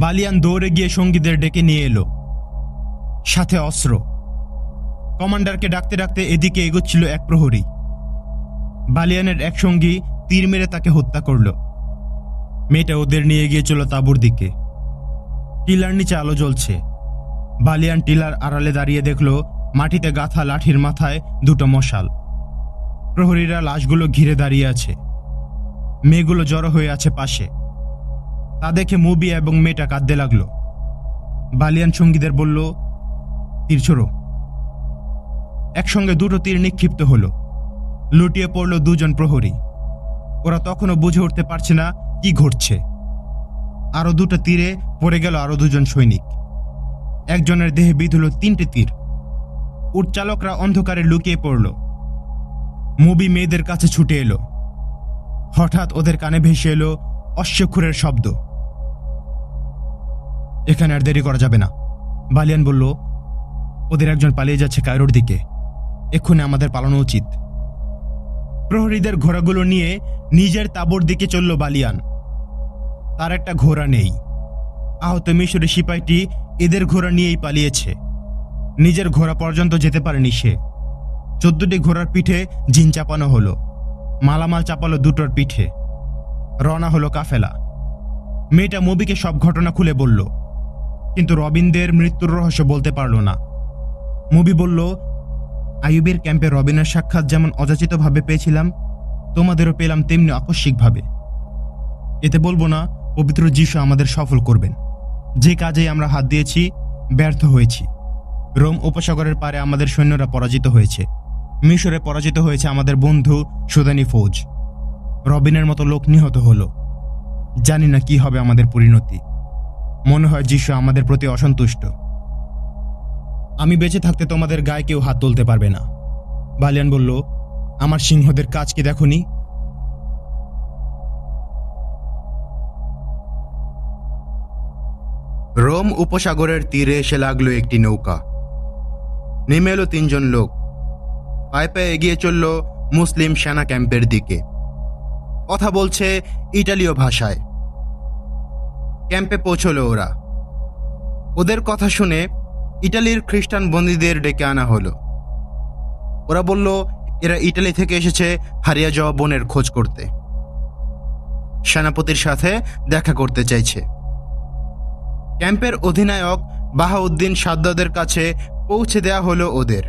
বালিয়ান দৌড়ে গিয়ে সঙ্গীদের ডেকে নিয়ে এলো, সাথে অস্ত্র। কমান্ডারকে ডাকতে ডাকতে এদিকে এগোচ্ছিল এক প্রহরী। বালিয়ানের এক সঙ্গী তীর মেরে তাকে হত্যা করল। মেয়েটা ওদের নিয়ে গিয়ে চলো তাঁবুর দিকে। টিলার নিচে আলো জ্বলছে। বালিয়ান টিলার আড়ালে দাঁড়িয়ে দেখল মাটিতে গাঁথা লাঠির মাথায় দুটো মশাল। প্রহরীরা লাশগুলো ঘিরে দাঁড়িয়ে আছে। মেয়েগুলো জড়ো হয়ে আছে পাশে। তা দেখে মুবি এবং মেয়েটা কাঁদতে লাগলো। বালিয়ান সঙ্গীদের বলল, তীর ছোড়ো। একসঙ্গে দুটো তীর নিক্ষিপ্ত হলো। লুটিয়ে পড়ল দুজন প্রহরী। ওরা তখনও বুঝে উঠতে পারছে না কি ঘটছে। আরো দুটো তীরে পড়ে গেল আরো দুজন সৈনিক। একজনের দেহে বিঁধল 3টে তীর। উটচালকরা অন্ধকারে লুকিয়ে পড়ল। মুবি মেয়েদের কাছে ছুটে এলো। হঠাৎ ওদের কানে ভেসে এলো অশ্বক্ষুরের শব্দ। এখানে আর দেরি করা যাবে না, বালিয়ান বলল। ওদের একজন পালিয়ে যাচ্ছে কায়রোর দিকে, এক্ষুনি আমাদের পালানো উচিত। প্রহরীদের ঘোড়াগুলো নিয়ে নিজের তাঁবুর দিকে চলল বালিয়ান। তার একটা ঘোড়া নেই। আহত মিশরি সিপাহীটি এদের ঘোড়া নিয়েই পালিয়েছে। নিজের ঘোড়া পর্যন্ত যেতে পারেনি সে। 14টি ঘোড়ার পিঠে জিন চাপানো হলো। মালামাল চাপালো দুটোর পিঠে। রওনা হলো কাফেলা। মেয়েটা মুবিকে সব ঘটনা খুলে বলল, কিন্তু রবিনদের মৃত্যুর রহস্য বলতে পারল না। মুবি বলল, আইয়ুবের ক্যাম্পে রবিনের সাক্ষাৎ যেমন অযাচিতভাবে পেয়েছিলাম, তোমাদেরও পেলাম তেমনি আকস্মিকভাবে। এতে বলবো না পবিত্র যিশু আমাদের সফল করবেন। যে কাজেই আমরা হাত দিয়েছি ব্যর্থ হয়েছি। রোম উপসাগরের পারে আমাদের সৈন্যরা পরাজিত হয়েছে। মিশরে পরাজিত হয়েছে আমাদের বন্ধু সুদানি ফৌজ। রবিনের মতো লোক নিহত হলো। জানি না কি হবে আমাদের পরিণতি। মনে হয় যিশু আমাদের প্রতি অসন্তুষ্ট। আমি বেঁচে থাকতে তোমাদের গায়ে কেউ হাত তুলতে পারবে না। বালিয়ান বলল, আমার সিংহদের কাজ কি দেখনি? রোম উপসাগরের তীরে এসে লাগলো একটি নৌকা। নেমে এলো 3 জন লোক। পায়ে পায়ে এগিয়ে চলল মুসলিম সেনা ক্যাম্পের দিকে। কথা বলছে ইটালীয় ভাষায়। ক্যাম্পে পৌঁছলো ওরা। ওদের কথা শুনে ইটালির খ্রিস্টান বন্দীদের ডেকে আনা হলো। ওরা বলল এরা ইটালি থেকে এসেছে হারিয়ে যাওয়া বোনের খোঁজ করতে। সেনাপতির সাথে দেখা করতে চাইছে। ক্যাম্পের অধিনায়ক বাহাউদ্দিন সাদ্দাদের কাছে পৌঁছে দেয়া হলো ওদের।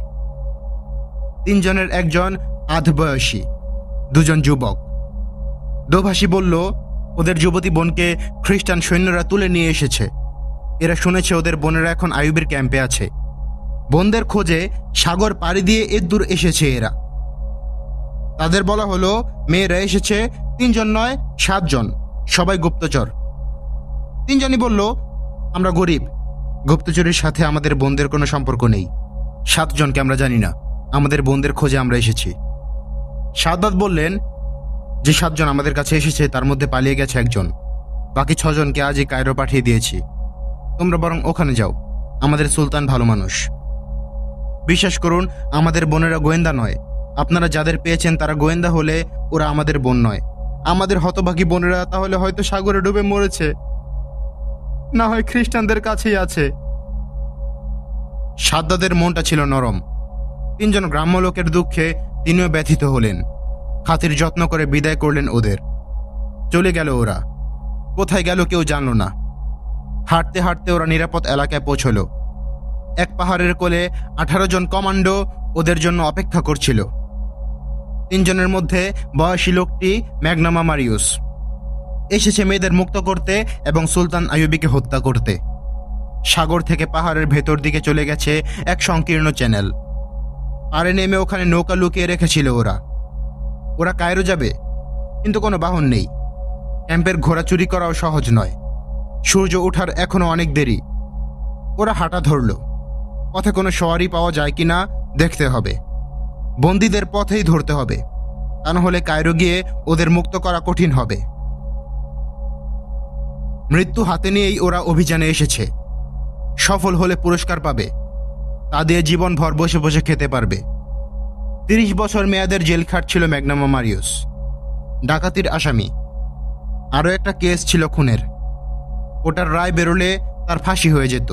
তিনজনের একজন আধবয়সী, দুজন যুবক। দোভাষী বলল ওদের যুবতী বোনকে খ্রিস্টান সৈন্যরা তুলে নিয়ে এসেছে। এরা শুনেছে ওদের বোনেরা এখন আইয়ুবের ক্যাম্পে আছে। বোনদের খোঁজে সাগর পাড়ি দিয়ে এদূর এসেছে এরা। তাদের বলা হলো মেয়েরা এসেছে 3 জন নয় 7 জন, সবাই গুপ্তচর। 3 জনই বলল আমরা গরিব, গুপ্তচরের সাথে আমাদের বোনদের কোনো সম্পর্ক নেই। 7 জনকে আমরা জানি না, আমাদের বোনদের খোঁজে আমরা এসেছি। সাদ্দাত বললেন যে 7 জন আমাদের কাছে এসেছে তার মধ্যে পালিয়ে গেছে একজন, বাকি 6 জনকে আজই কায়রো পাঠিয়ে দিয়েছি। তোমরা বরং ওখানে যাও, আমাদের সুলতান ভালো মানুষ। বিশ্বাস করুন, আমাদের বোনেরা গোয়েন্দা নয়। আপনারা যাদের পেয়েছেন তারা গোয়েন্দা হলে ওরা আমাদের বোন নয়। আমাদের হতভাগী বোনেরা তাহলে হয়তো সাগরে ডুবে মরেছে, না হয় খ্রিস্টানদের কাছেই আছে। সাদ্দাদের মনটা ছিল নরম। 3 জন গ্রাম্য লোকের দুঃখে তিনিও ব্যথিত হলেন। খাতির যত্ন করে বিদায় করলেন ওদের। চলে গেল ওরা। কোথায় গেল কেউ জানল না। হাঁটতে হাঁটতে ওরা নিরাপদ এলাকায় পৌঁছল। এক পাহাড়ের কোলে 18 জন কমান্ডো ওদের জন্য অপেক্ষা করছিল। 3 জনের মধ্যে বয়সী লোকটি ম্যাগনামা মারিউস এসেছে মেয়েদের মুক্ত করতে এবং সুলতান আইয়ুবীকে হত্যা করতে। সাগর থেকে পাহাড়ের ভেতর দিকে চলে গেছে এক সংকীর্ণ চ্যানেল। পাড়ে নেমে ওখানে নৌকা লুকিয়ে রেখেছিল ওরা। ওরা কায়রো যাবে, কিন্তু কোনো বাহন নেই। ক্যাম্পের ঘোড়া চুরি করাও সহজ নয়। সূর্য ওঠার এখনো অনেক দেরি। ওরা হাঁটা ধরল। পথে কোনো সওয়ারি পাওয়া যায় কিনা দেখতে হবে। বন্দীদের পথেই ধরতে হবে, তা না হলে কায়রো গিয়ে ওদের মুক্ত করা কঠিন হবে। মৃত্যু হাতে নিয়েই ওরা অভিযানে এসেছে। সফল হলে পুরস্কার পাবে, তা দিয়ে জীবনভর বসে বসে খেতে পারবে। 30 বছর মেয়াদের জেল খাটছিল ম্যাগনামা মারিউস, ডাকাতির আসামি। আরও একটা কেস ছিল খুনের। ওটার রায় বেরোলে তার ফাঁসি হয়ে যেত।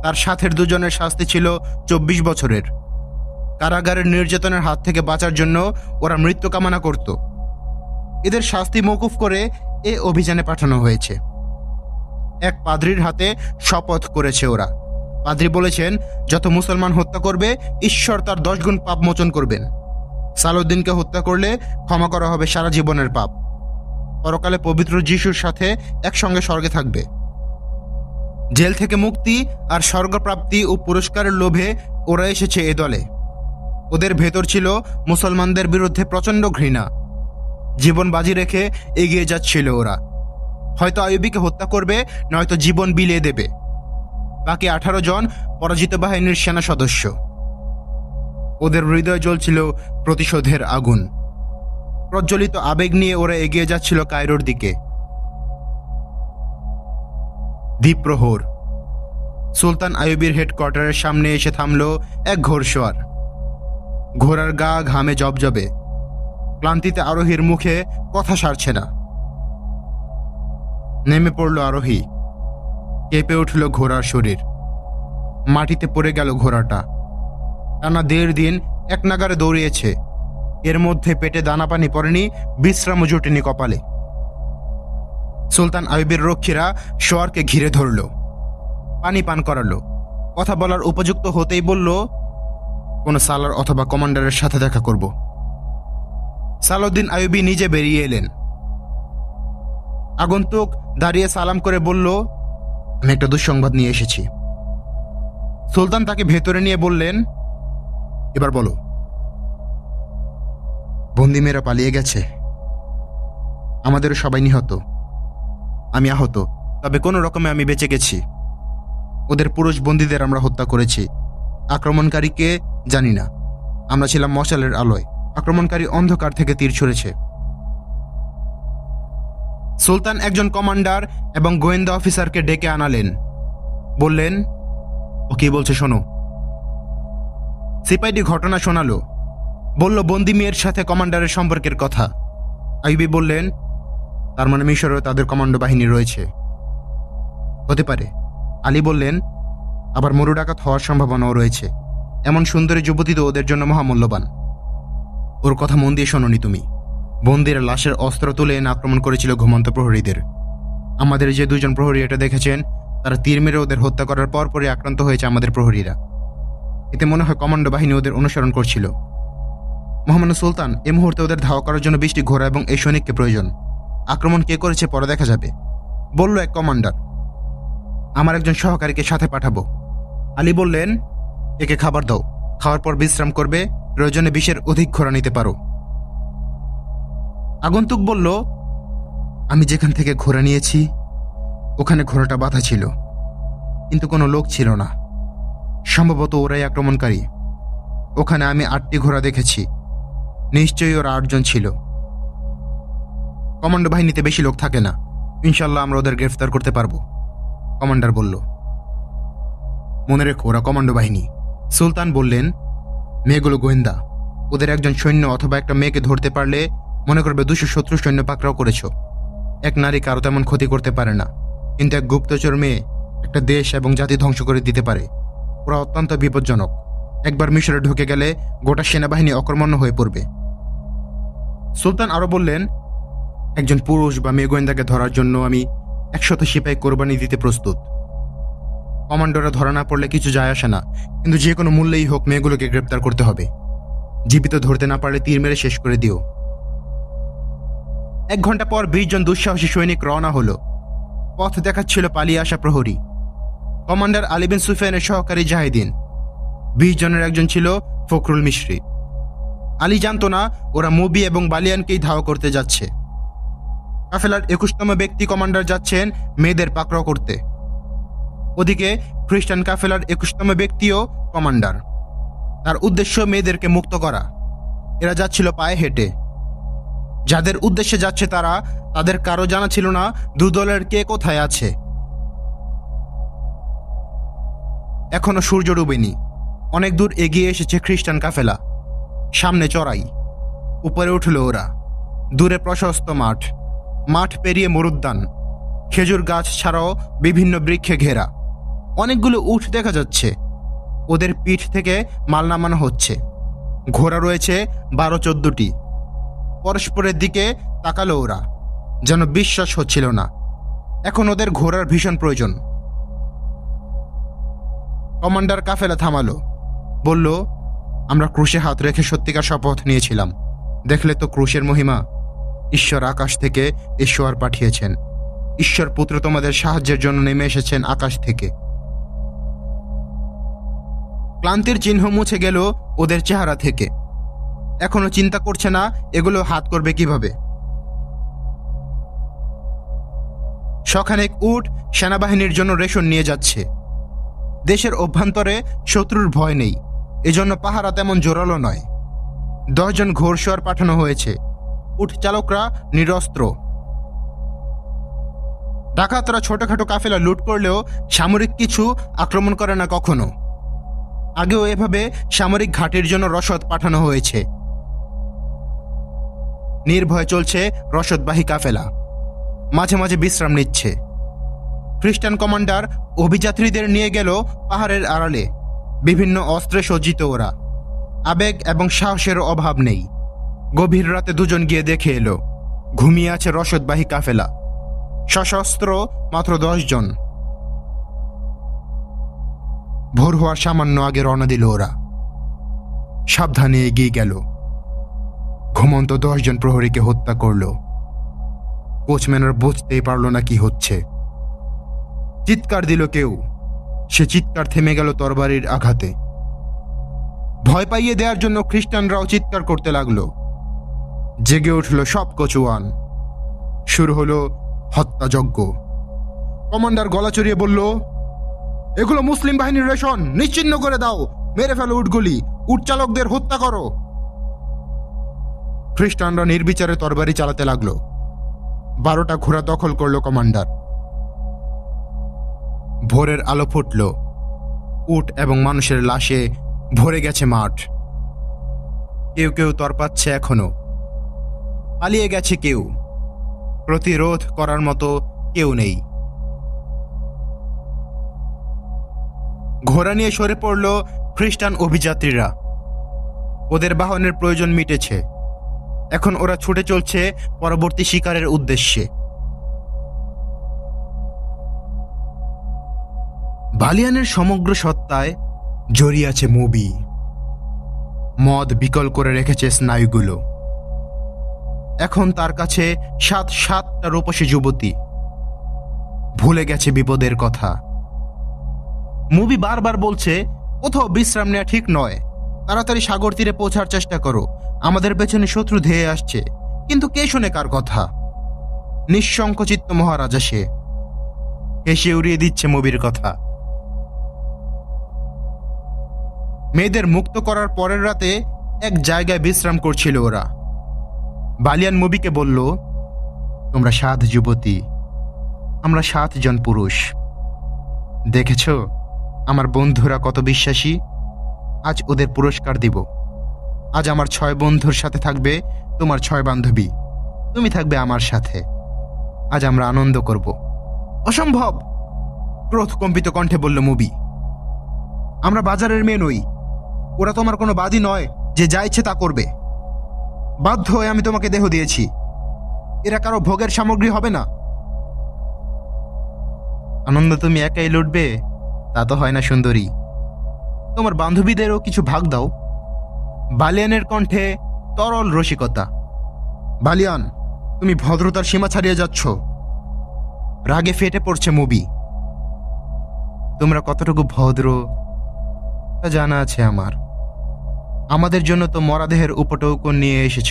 তার সাথের 2 জনের শাস্তি ছিল 24 বছরের। কারাগারের নির্যাতনের হাত থেকে বাঁচার জন্য ওরা মৃত্যু কামনা করত। এদের শাস্তি মওকুফ করে এ অভিযানে পাঠানো হয়েছে। এক পাদ্রির হাতে শপথ করেছে ওরা। পাদ্রি বলেছেন, যত মুসলমান হত্যা করবে ঈশ্বর তার 10 গুণ পাপ মোচন করবেন। সালাউদ্দিনকে হত্যা করলে ক্ষমা করা হবে সারা জীবনের পাপ। পরকালে পবিত্র যিশুর সাথে একসঙ্গে স্বর্গে থাকবে। জেল থেকে মুক্তি আর স্বর্গপ্রাপ্তি ও পুরস্কারের লোভে ওরা এসেছে এ দলে। ওদের ভেতর ছিল মুসলমানদের বিরুদ্ধে প্রচণ্ড ঘৃণা। জীবন বাজি রেখে এগিয়ে যাচ্ছিল ওরা। হয়তো আইয়ুবীকে হত্যা করবে, নয়তো জীবন বিলিয়ে দেবে। বাকি 18 জন পরাজিত বাহিনীর সেনা সদস্য। ওদের হৃদয় জ্বলছিল প্রতিশোধের আগুন। প্রজ্বলিত আবেগ নিয়ে ওরা এগিয়ে যাচ্ছিল কায়রোর দিকে। দ্বীপ্রহর। সুলতান আইয়ুবীর হেডকোয়ার্টারের সামনে এসে থামল এক ঘোড়সওয়ার। ঘোড়ার গা ঘামে জবজবে। ক্লান্তিতে আরোহীর মুখে কথা সারছে না। নেমে পড়ল আরোহী। কেঁপে উঠল ঘোড়ার শরীর। মাটিতে পড়ে গেল ঘোড়াটা। টানা 1.5 দিন এক নাগারে দৌড়িয়েছে। এর মধ্যে পেটে দানা পানি পড়েনি, বিশ্রামও জুটেনি কপালে। সুলতান আইয়ুবীর রক্ষীরা শোয়ারকে ঘিরে ধরল, পানি পান করালো। কথা বলার উপযুক্ত হতেই বলল, কোন সালার অথবা কমান্ডারের সাথে দেখা করব। সালাউদ্দিন আইয়ুবী নিজে বেরিয়ে এলেন। আগন্তুক দাঁড়িয়ে সালাম করে বলল, আমি একটা দুঃসংবাদ নিয়ে এসেছি। সুলতান তাকে ভেতরে নিয়ে বললেন, এবার বলো। বন্দি মেয়েরা পালিয়ে গেছে। আমাদেরও সবাই নিহত। আমি আহত, তবে কোনো রকমে আমি বেঁচে গেছি। ওদের পুরুষ বন্দীদের আমরা হত্যা করেছি। আক্রমণকারীকে জানি না। আমরা ছিলাম মশালের আলোয়। আক্রমণকারী অন্ধকার থেকে তীর ছুঁড়েছে। সুলতান একজন কমান্ডার এবং গোয়েন্দা অফিসারকে ডেকে আনালেন। বললেন, ও কি বলছে শোনো। সিপাহীটি ঘটনা শোনালো। বলল বন্দি মেয়ের সাথে কমান্ডারের সম্পর্কের কথা। আইয়ুবী বললেন, তার মানে মিশরেও তাদের কমান্ডো বাহিনী রয়েছে। হতে পারে। আলী বললেন, আবার মরু ডাকাত হওয়ার সম্ভাবনাও রয়েছে। এমন সুন্দরী যুবতী তো ওদের জন্য মহামূল্যবান। ওর কথা মন দিয়ে শোনোনি তুমি। বন্দিরা লাশের অস্ত্র তুলে এনে আক্রমণ করেছিল ঘুমন্ত প্রহরীদের। আমাদের যে 2 জন প্রহরী এটা দেখেছেন, তারা তীর মেরে ওদের হত্যা করার পরপরই আক্রান্ত হয়েছে আমাদের প্রহরীরা। এতে মনে হয় কমান্ডো বাহিনী ওদের অনুসরণ করছিল। মোহাম্মদ সুলতান, এই মুহূর্তে ওদের ধাওয়া করার জন্য 20টি ঘোড়া এবং এই সৈনিককে প্রয়োজন। আক্রমণ কে করেছে পরে দেখা যাবে, বলল এক কমান্ডার। আমার একজন সহকারীকে সাথে পাঠাবো। আলী বললেন, একে খাবার দাও, খাওয়ার পর বিশ্রাম করবে, প্রয়োজনে 20-এর অধিক ঘোড়া নিতে পারো। আগন্তুক বলল, আমি যেখান থেকে ঘোড়া নিয়েছি ওখানে ঘোড়াটা বাঁধা ছিল, কিন্তু কোনো লোক ছিল না। সম্ভবত ওরাই আক্রমণকারী। ওখানে আমি 8টি ঘোড়া দেখেছি, নিশ্চয়ই ওরা 8 জন ছিল। কমান্ডো বাহিনীতে বেশি লোক থাকে না, ইনশাল্লাহ আমরা ওদের গ্রেফতার করতে পারবো, কমান্ডার বলল। মনে রেখো, ওরা কমান্ডো বাহিনী। সুলতান বললেন, মেয়েগুলো গোয়েন্দা, ওদের একজন সৈন্য অথবা একটা মেয়েকে ধরতে পারলে মনে করবে 200 শত্রু সৈন্য পাকড়াও করেছ। এক নারী কারো তেমন ক্ষতি করতে পারে না, কিন্তু এক গুপ্তচর মেয়ে একটা দেশ এবং জাতি ধ্বংস করে দিতে পারে। ওরা অত্যন্ত বিপজ্জনক। একবার মিশরে ঢুকে গেলে গোটা সেনাবাহিনী অকর্মণ্য হয়ে পড়বে। সুলতান আরো বললেন, একজন পুরুষ বা মেয়ে গোয়েন্দাকে ধরার জন্য আমি 100 সিপাহী কোরবানি দিতে প্রস্তুত। কমান্ডোরা ধরা না পড়লে কিছু যায় আসে না, কিন্তু যে কোনো মূল্যেই হোক মেয়েগুলোকে গ্রেপ্তার করতে হবে। জীবিত ধরতে না পারলে তীর মেরে শেষ করে দিও। 1 ঘন্টা পর 20 জন দুঃসাহসী সৈনিক রওনা হলো। পথ দেখাচ্ছিল পালিয়ে আসা প্রহরী। কমান্ডার আলী বিন সুফিয়ানের সহকারী জাহিদিন। 20 জনের একজন ছিল ফখরুল মিশরি। আলী জানত না ওরা মুবি এবং বালিয়ানকেই ধাওয়া করতে যাচ্ছে। কাফেলার 21তম ব্যক্তি কমান্ডার যাচ্ছেন মেয়েদের পাকড়াও করতে। ওদিকে খ্রিস্টান কাফেলার 21তম ব্যক্তিও কমান্ডার। তার উদ্দেশ্য মেয়েদেরকে মুক্ত করা। এরা যাচ্ছিল পায়ে হেঁটে। যাদের উদ্দেশ্যে যাচ্ছে তাদের কারো জানা ছিল না দু দলের কে কোথায় আছে। এখনো সূর্য ডুবেনি। অনেক দূর এগিয়ে এসেছে খ্রিস্টান কাফেলা। সামনে চড়াই, উপরে উঠল ওরা। দূরে প্রশস্ত মাঠ, মাঠ পেরিয়ে মরুদ্যান, খেজুর গাছ ছাড়াও বিভিন্ন বৃক্ষে ঘেরা। অনেকগুলো উট দেখা যাচ্ছে। ওদের পিঠ থেকে মাল নামানো হচ্ছে। ঘোড়া রয়েছে 12-14টি। পরস্পরের দিকে তাকালো ওরা, যেন বিশ্বাস হচ্ছিল না। এখন ওদের ঘোড়ার ভীষণ প্রয়োজন। কমান্ডার কাফেলা থামালো, বলল, আমরা ক্রুশে হাত রেখে সত্যিকার শপথ নিয়েছিলাম। দেখলে তো ক্রুশের মহিমা। ঈশ্বর আকাশ থেকে ঈশ্বর পাঠিয়েছেন। ঈশ্বর পুত্র তোমাদের সাহায্যের জন্য নেমে এসেছেন আকাশ থেকে। ক্লান্তির চিহ্ন মুছে গেল ওদের চেহারা থেকে। এখনো চিন্তা করছে না এগুলো হাত করবে কিভাবে। শখানেক উট সেনাবাহিনীর জন্য রেশন নিয়ে যাচ্ছে। দেশের অভ্যন্তরে শত্রুর ভয় নেই, এজন্য পাহারা তেমন জোরালো নয়। 10 জন ঘোড়সওয়ার পাঠানো হয়েছে। উট চালকরা নিরস্ত্র। ডাকাতরা ছোটখাটো কাফেলা লুট করলেও সামরিক কিছু আক্রমণ করে না কখনো। আগেও এভাবে সামরিক ঘাটির জন্য রসদ পাঠানো হয়েছে। নির্ভয় চলছে রসদবাহী কাফেলা। মাঝে মাঝে বিশ্রাম নিচ্ছে। খ্রিস্টান কমান্ডার অভিযাত্রীদের নিয়ে গেল পাহাড়ের আড়ালে। বিভিন্ন অস্ত্রে সজ্জিত ওরা। আবেগ এবং সাহসের অভাব নেই। গভীর রাতে 2 জন গিয়ে দেখে এলো ঘুমিয়ে আছে রসদবাহী কাফেলা। সশস্ত্র মাত্র 10 জন। ভোর হওয়ার সামান্য আগে রওনা দিল ওরা। সাবধানে এগিয়ে গেল। ঘুমন্ত 10 জন প্রহরীকে হত্যা করল। কোচম্যানরা বুঝতেই পারল না কি হচ্ছে। চিৎকার দিল কেউ। সে চিৎকার থেমে গেল তরবারির আঘাতে। ভয় পাইয়ে দেওয়ার জন্য খ্রিস্টানরাও চিৎকার করতে লাগলো। জেগে উঠল সব কচুয়ান। শুরু হলো হত্যাযজ্ঞ। কমান্ডার গলা চড়িয়ে বলল, এগুলো মুসলিম বাহিনীর রেশন, নিশ্চিহ্ন করে দাও। মেরে ফেলো উটগুলি। উট চালকদের হত্যা করো। খ্রিস্টানরা নির্বিচারে তরবারি চালাতে লাগলো। 12টা ঘোড়া দখল করল কমান্ডার। ভোরের আলো ফুটল। উট এবং মানুষের লাশে ভরে গেছে মাঠ। কেউ কেউ তরপাচ্ছে এখনো। পালিয়ে গেছে কেউ। প্রতিরোধ করার মতো কেউ নেই। ঘোড়া নিয়ে সরে পড়ল খ্রিস্টান অভিযাত্রীরা। ওদের বাহনের প্রয়োজন মিটেছে। এখন ওরা ছুটে চলছে পরবর্তী শিকারের উদ্দেশ্যে। বালিয়ানের সমগ্র সত্তায় জড়িয়ে আছে মুবি। মদ বিকল করে রেখেছে স্নায়ুগুলো। এখন তার কাছে সাতটা রূপসী যুবতী। ভুলে গেছে বিপদের কথা। মুবি বারবার বলছে কোথাও বিশ্রাম নেওয়া ঠিক নয়, তাড়াতাড়ি সাগর তীরে পৌঁছার চেষ্টা করো, আমাদের পেছনে শত্রু ধেয়ে আসছে। কিন্তু কে শোনে কার কথা? নিঃসংকোচিত্ত মহারাজা সে, হেসে উড়িয়ে দিচ্ছে মুবির কথা। মেয়েদের মুক্ত করার পরের রাতে এক জায়গায় বিশ্রাম করছিল ওরা। বালিয়ান মুবিকে বলল, তোমরা 7 যুবতী, আমরা 7 জন পুরুষ। দেখেছ আমার বন্ধুরা কত বিশ্বাসী। আজ ওদের পুরস্কার দিব। আজ আমার 6 বন্ধুর সাথে থাকবে তোমার 6 বান্ধবী, তুমি থাকবে আমার সাথে। আজ আমরা আনন্দ করব। অসম্ভব, ক্রোধ কম্পিত কণ্ঠে বলল মুবি। আমরা বাজারের মেয়ে নই, ওরা তোমার কোনো বাদী নয় যে যা ইচ্ছে তা করবে। বাধ্য হয়ে আমি তোমাকে দেহ দিয়েছি, এরা কারো ভোগের সামগ্রী হবে না। আনন্দ তুমি একাই লুটবে তা তো হয় না সুন্দরী, তোমার বান্ধবীদেরও কিছু ভাগ দাও। বালিয়ানের কণ্ঠে তরল রসিকতা। বালিয়ান, তুমি ভদ্রতার সীমা ছাড়িয়ে যাচ্ছ। রাগে ফেটে পড়ছে মুবি। তোমরা কতটুকু ভদ্র তা জানা আছে আমার। আমাদের জন্য তো মরাদেহের উপটৌকন নিয়ে এসেছ।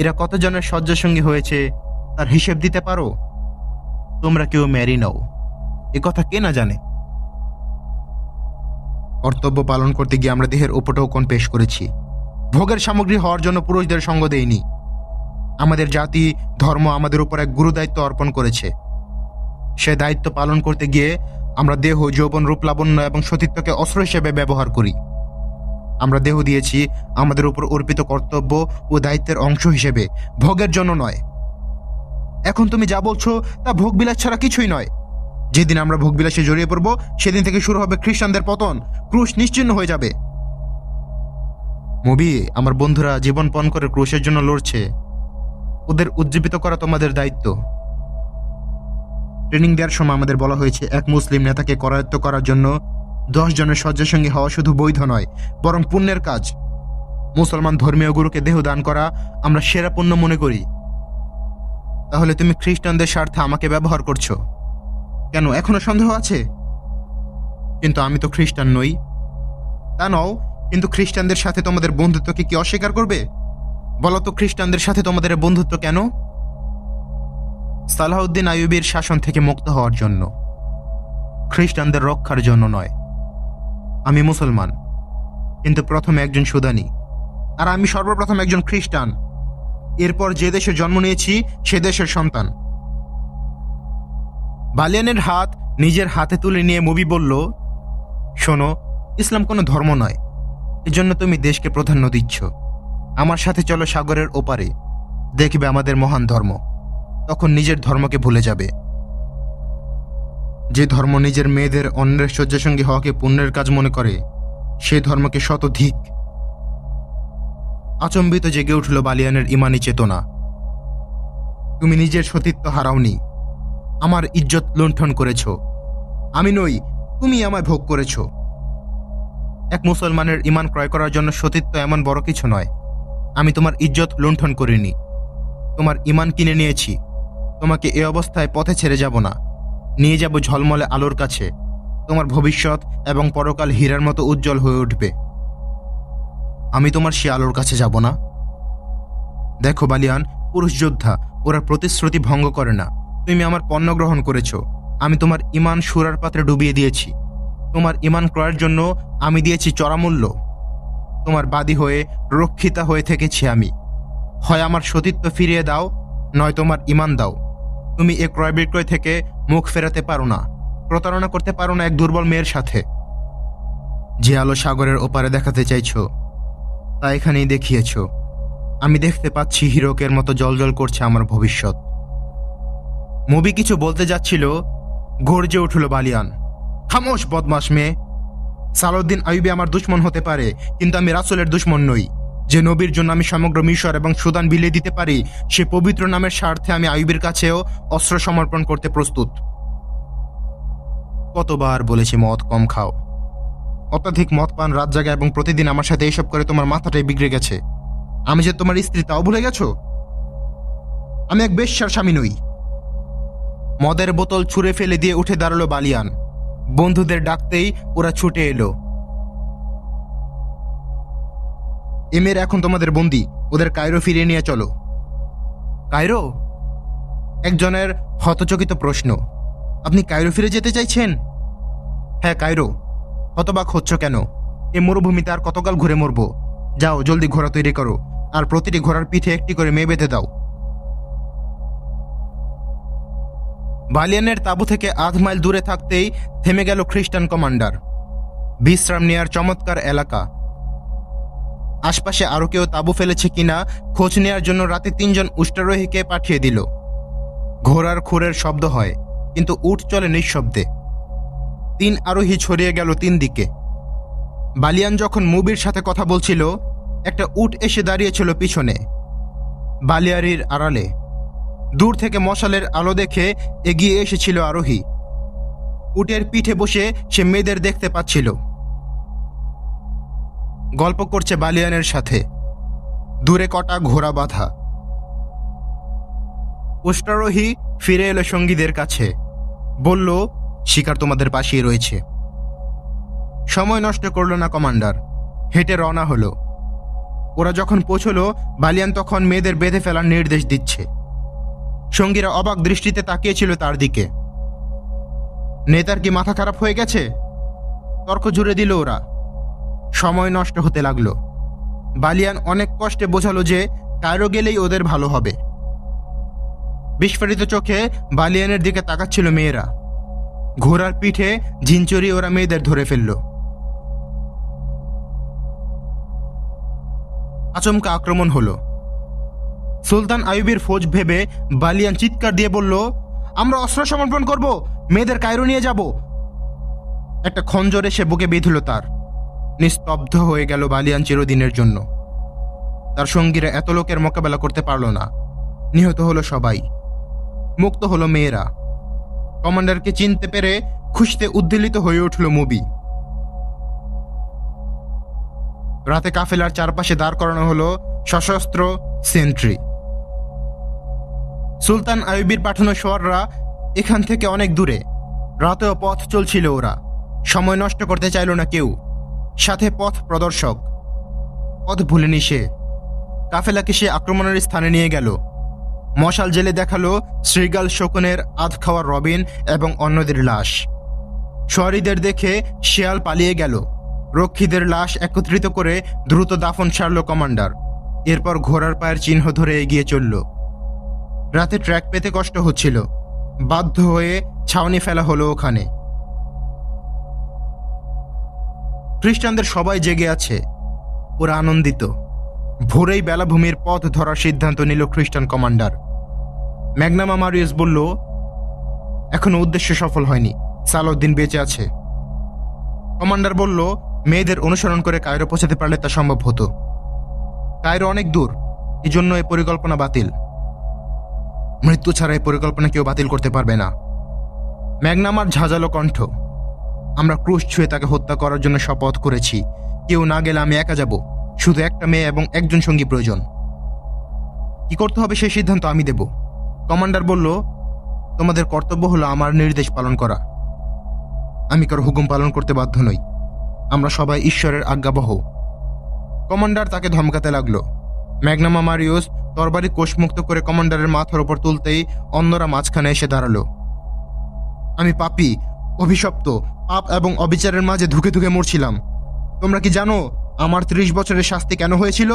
এরা কতজনের শয্যাসঙ্গী হয়েছে তার হিসেব দিতে পারো? তোমরা কেউ ম্যারি নও, এ কথা কে না জানে। কর্তব্য পালন করতে গিয়ে আমরা দেহের উপটৌকন পেশ করেছি, ভোগের সামগ্রী হওয়ার জন্য পুরুষদের সঙ্গ দেইনি। আমাদের জাতি ধর্ম আমাদের উপর এক গুরুদায়িত্ব অর্পণ করেছে। সে দায়িত্ব পালন করতে গিয়ে আমরা দেহ, যৌবন, রূপ, লাবণ্য এবং সতীত্বকে অস্ত্র হিসেবে ব্যবহার করি। আমরা দেহ দিয়েছি আমাদের উপর অর্পিত কর্তব্য ও দায়িত্বের অংশ হিসেবে, ভোগের জন্য নয়। এখন তুমি যা বলছো তা ভোগবিলাস ছাড়া কিছুই নয়। যেদিন আমরা ভোগবিলাসে জড়িয়ে পড়ব সেদিন থেকে শুরু হবে খ্রিস্টানদের পতন, ক্রুশ নিশ্চিহ্ন হয়ে যাবে। মুবি, আমার বন্ধুরা জীবন পণ করে ক্রুশের জন্য লড়ছে, ওদের উজ্জীবিত করা তোমাদের দায়িত্ব। ট্রেনিং দেওয়ার সময় আমাদের বলা হয়েছে এক মুসলিম নেতাকে করায়ত্ত করার জন্য 10 জনের শয্যাসঙ্গী হওয়া শুধু বৈধ নয়, বরং পুণ্যের কাজ। মুসলমান ধর্মীয় গুরুকে দেহ দান করা আমরা সেরা পুণ্য মনে করি। তাহলে তুমি খ্রিস্টানদের স্বার্থে আমাকে ব্যবহার করছো কেন? এখনো সন্দেহ আছে? কিন্তু আমি তো খ্রিস্টান নই। তা নও, কিন্তু খ্রিস্টানদের সাথে তোমাদের বন্ধুত্বকে কি অস্বীকার করবে? বলো তো, খ্রিস্টানদের সাথে তোমাদের বন্ধুত্ব কেন? সালাহউদ্দিন আইয়ুবীর শাসন থেকে মুক্ত হওয়ার জন্য, খ্রিস্টানদের রক্ষার জন্য নয়। আমি মুসলমান, কিন্তু প্রথমে একজন সুদানি, আর আমি সর্বপ্রথম একজন খ্রিস্টান। এরপর যে দেশে জন্ম নিয়েছি সে দেশের সন্তান। বালিয়ানের হাত নিজের হাতে তুলে নিয়ে মুবি বলল, শোনো, ইসলাম কোনো ধর্ম নয়, এজন্য তুমি দেশকে প্রাধান্য দিচ্ছ। আমার সাথে চলো সাগরের ওপারে, দেখবে আমাদের মহান ধর্ম। তখন নিজের ধর্মকে ভুলে যাবে। যে ধর্ম নিজের মেয়েদের অন্যের শয্যাসঙ্গী হওয়াকে পুণ্যের কাজ মনে করে, সে ধর্মকে শতধিক। আচম্বিত জেগে উঠল বালিয়ানের ইমানি চেতনা। তুমি নিজের সতীত্ব হারাওনি, আমার ইজ্জত লুণ্ঠন করেছ। আমি নই, তুমি আমায় ভোগ করেছ। এক মুসলমানের ইমান ক্রয় করার জন্য সতীত্ব এমন বড় কিছু নয়। আমি তোমার ইজ্জত লুণ্ঠন করিনি, তোমার ইমান কিনে নিয়েছি। তোমাকে এ অবস্থায় পথে ছেড়ে যাব না, নিয়ে যাব ঝলমলে আলোর কাছে। তোমার ভবিষ্যৎ এবং পরকাল হীরার মতো উজ্জ্বল হয়ে উঠবে। আমি তোমার সে আলোর কাছে যাব না? দেখো বালিয়ান, পুরুষ যোদ্ধা ওরা প্রতিশ্রুতি ভঙ্গ করে না। তুমি আমার পণ্য গ্রহণ করেছ, আমি তোমার ইমান সুরার পাত্রে ডুবিয়ে দিয়েছি। তোমার ইমান ক্রয়ের জন্য আমি দিয়েছি চড়া মূল্য। তোমার বাদী হয়ে রক্ষিতা হয়ে থেকেছি আমি। হয় আমার সতীত্ব ফিরিয়ে দাও, নয় তোমার ইমান দাও। তুমি এ ক্রয় বিক্রয় থেকে মুখ ফেরাতে পারো না, প্রতারণা করতে পারো না এক দুর্বল মেয়ের সাথে। যে আলো সাগরের ওপারে দেখাতে চাইছ তা এখানেই দেখিয়েছ। আমি দেখতে পাচ্ছি হীরকের মতো জ্বলজ্বল করছে আমার ভবিষ্যৎ। মুবি কিছু বলতে যাচ্ছিল, গর্জে উঠল বালিয়ান, খামোশ বদমাস মেয়ে। সালাউদ্দিন আইয়ুবী আমার দুশ্মন হতে পারে, কিন্তু আমি রাসূলের দুশ্মন নই। যে নবীর জন্য আমি সমগ্র মিশর এবং সুদান বিলিয়ে দিতে পারি, সে পবিত্র নামের স্বার্থে আমি আইয়ুবের কাছেও অস্ত্র সমর্পণ করতে প্রস্তুত। কতবার বলেছি মদ কম খাও, অত্যাধিক মদ পান, রাত জাগা এবং প্রতিদিন আমার সাথে এইসব করে তোমার মাথাটাই বিগড়ে গেছে। আমি যে তোমার স্ত্রী তাও ভুলে গেছো? আমি এক বেশ্যার স্বামী নই। মদের বোতল ছুঁড়ে ফেলে দিয়ে উঠে দাঁড়ালো বালিয়ান। বন্ধুদের ডাকতেই ওরা ছুটে এলো। এমের এখন তোমাদের বন্দি, ওদের কায়রো ফিরিয়ে নিয়ে চলো। কায়রো? একজনের হতচকিত প্রশ্ন। আপনি কায়রো ফিরে যেতে চাইছেন? হ্যাঁ, কায়রো। হতবাক হচ্ছ কেন? এ মরুভূমিতে আর কতকাল ঘুরে মরবো? যাও, জলদি ঘোড়া তৈরি করো, আর প্রতিটি ঘোড়ার পিঠে একটি করে মেয়ে বেঁধে দাও। বালিয়ানের তাঁবু থেকে আধ মাইল দূরে থাকতেই থেমে গেল খ্রিস্টান কমান্ডার। বিশ্রাম নেয়ার চমৎকার এলাকা। আশপাশে আরো কেউ তাঁবু ফেলেছে কিনা খোঁজ নেয়ার জন্য রাতে 3 জন উষ্ট্রারোহীকে পাঠিয়ে দিল। ঘোড়ার খুরের শব্দ হয়, কিন্তু উট চলে নিঃশব্দে। 3 আরোহী ছড়িয়ে গেল 3 দিকে। বালিয়ান যখন মুবির সাথে কথা বলছিল, একটা উট এসে দাঁড়িয়েছিল পিছনে, বালিয়ারির আড়ালে। দূর থেকে মশালের আলো দেখে এগিয়ে এসেছিল আরোহী। উটের পিঠে বসে সে মেয়েদের দেখতে পাচ্ছিল। গল্প করছে বালিয়ানের সাথে। দূরে কটা ঘোড়া বাঁধা। উষ্ট্রারোহী ফিরে এলো সঙ্গীদের কাছে, বলল, শিকার তোমাদের পাশেই রয়েছে। সময় নষ্ট করল না কমান্ডার, হেঁটে রওনা হলো। ওরা যখন পৌঁছল, বালিয়ান তখন মেয়েদের বেঁধে ফেলার নির্দেশ দিচ্ছে। সঙ্গীরা অবাক দৃষ্টিতে তাকিয়েছিল তার দিকে। নেতার কি মাথা খারাপ হয়ে গেছে? তর্ক জুড়ে দিল ওরা। সময় নষ্ট হতে লাগলো। বালিয়ান অনেক কষ্টে বোঝালো যে কায়রো গেলেই ওদের ভালো হবে। বিস্ফারিত চোখে বালিয়ানের দিকে তাকাচ্ছিল মেয়েরা। ঘোড়ার পিঠে ঝিনচড়ি ওরা মেয়েদের ধরে ফেলল। আচমকা আক্রমণ হলো। সুলতান আইয়ুবের ফৌজ ভেবে বালিয়ান চিৎকার দিয়ে বলল, আমরা অস্ত্র সমর্পণ করব, মেয়েদের কায়রো নিয়ে যাব। একটা খঞ্জর এসে বুকে বিঁধল তার। নিস্তব্ধ হয়ে গেল বালিয়ান চিরদিনের জন্য। তার সঙ্গীরা এত লোকের মোকাবেলা করতে পারল না। নিহত হলো সবাই, মুক্ত হলো মেয়েরা। কমান্ডারকে চিনতে পেরে খুশিতে উদ্বেলিত হয়ে উঠল মুবি। রাতে কাফেলার চারপাশে দাঁড় করানো হলো সশস্ত্র সেন্ট্রি। সুলতান আইয়ুবের পাঠানো সোয়াররা এখান থেকে অনেক দূরে। রাতেও পথ চলছিল ওরা। সময় নষ্ট করতে চাইল না কেউ। সাথে পথ প্রদর্শক। পথ ভুলেনি সে। কাফেলাকে সে আক্রমণের স্থানে নিয়ে গেল। মশাল জেলে দেখালো শ্রীগাল শকুনের আধ খাওয়া রবিন এবং অন্যদের লাশ। শহরীদের দেখে শেয়াল পালিয়ে গেল। রক্ষীদের লাশ একত্রিত করে দ্রুত দাফন সারল কমান্ডার। এরপর ঘোড়ার পায়ের চিহ্ন ধরে এগিয়ে চলল। রাতে ট্র্যাক পেতে কষ্ট হচ্ছিল। বাধ্য হয়ে ছাউনি ফেলা হলো ওখানে। খ্রিস্টানদের সবাই জেগে আছে। ওরা আনন্দিত। ভোরেই বেলাভূমির পথ ধরার সিদ্ধান্ত নিল খ্রিস্টান কমান্ডার। ম্যাগনামা মারিয়াস বলল, এখনো উদ্দেশ্য সফল হয়নি, সালাউদ্দিন বেঁচে আছে। কমান্ডার বলল, মেয়েদের অনুসরণ করে কায়রো পৌঁছাতে পারলে তা সম্ভব হতো। কায়রো অনেক দূর, এজন্য এই পরিকল্পনা বাতিল। মৃত্যু ছাড়া এই পরিকল্পনা কেউ বাতিল করতে পারবে না। ম্যাগনামার ঝাঁঝালো কণ্ঠ। আমরা ক্রুশ ছুঁয়ে তাকে হত্যা করার জন্য শপথ করেছি। কেউ না গেলে আমি একা যাব। শুধু একটা মেয়ে এবং একজন সঙ্গী প্রয়োজন। কি করতে হবে সেই সিদ্ধান্ত আমি দেব। কমান্ডার বলল, তোমাদের কর্তব্য হলো আমার নির্দেশ পালন করা। আমি কারো হুকুম পালন করতে বাধ্য নই। আমরা সবাই ঈশ্বরের আজ্ঞাবহ। কমান্ডার তাকে ধমকাতে লাগলো। ম্যাগনামা মারিয়াস তরবারি কোষমুক্ত করে কমান্ডারের মাথার উপর তুলতেই অন্যরা মাঝখানে এসে দাঁড়ালো। আমি পাপী, অভিশপ্ত, পাপ এবং অবিচারের মাঝে ধুকে ধুকে মরছিলাম। তোমরা কি জানো আমার 30 বছরের শাস্তি কেন হয়েছিল?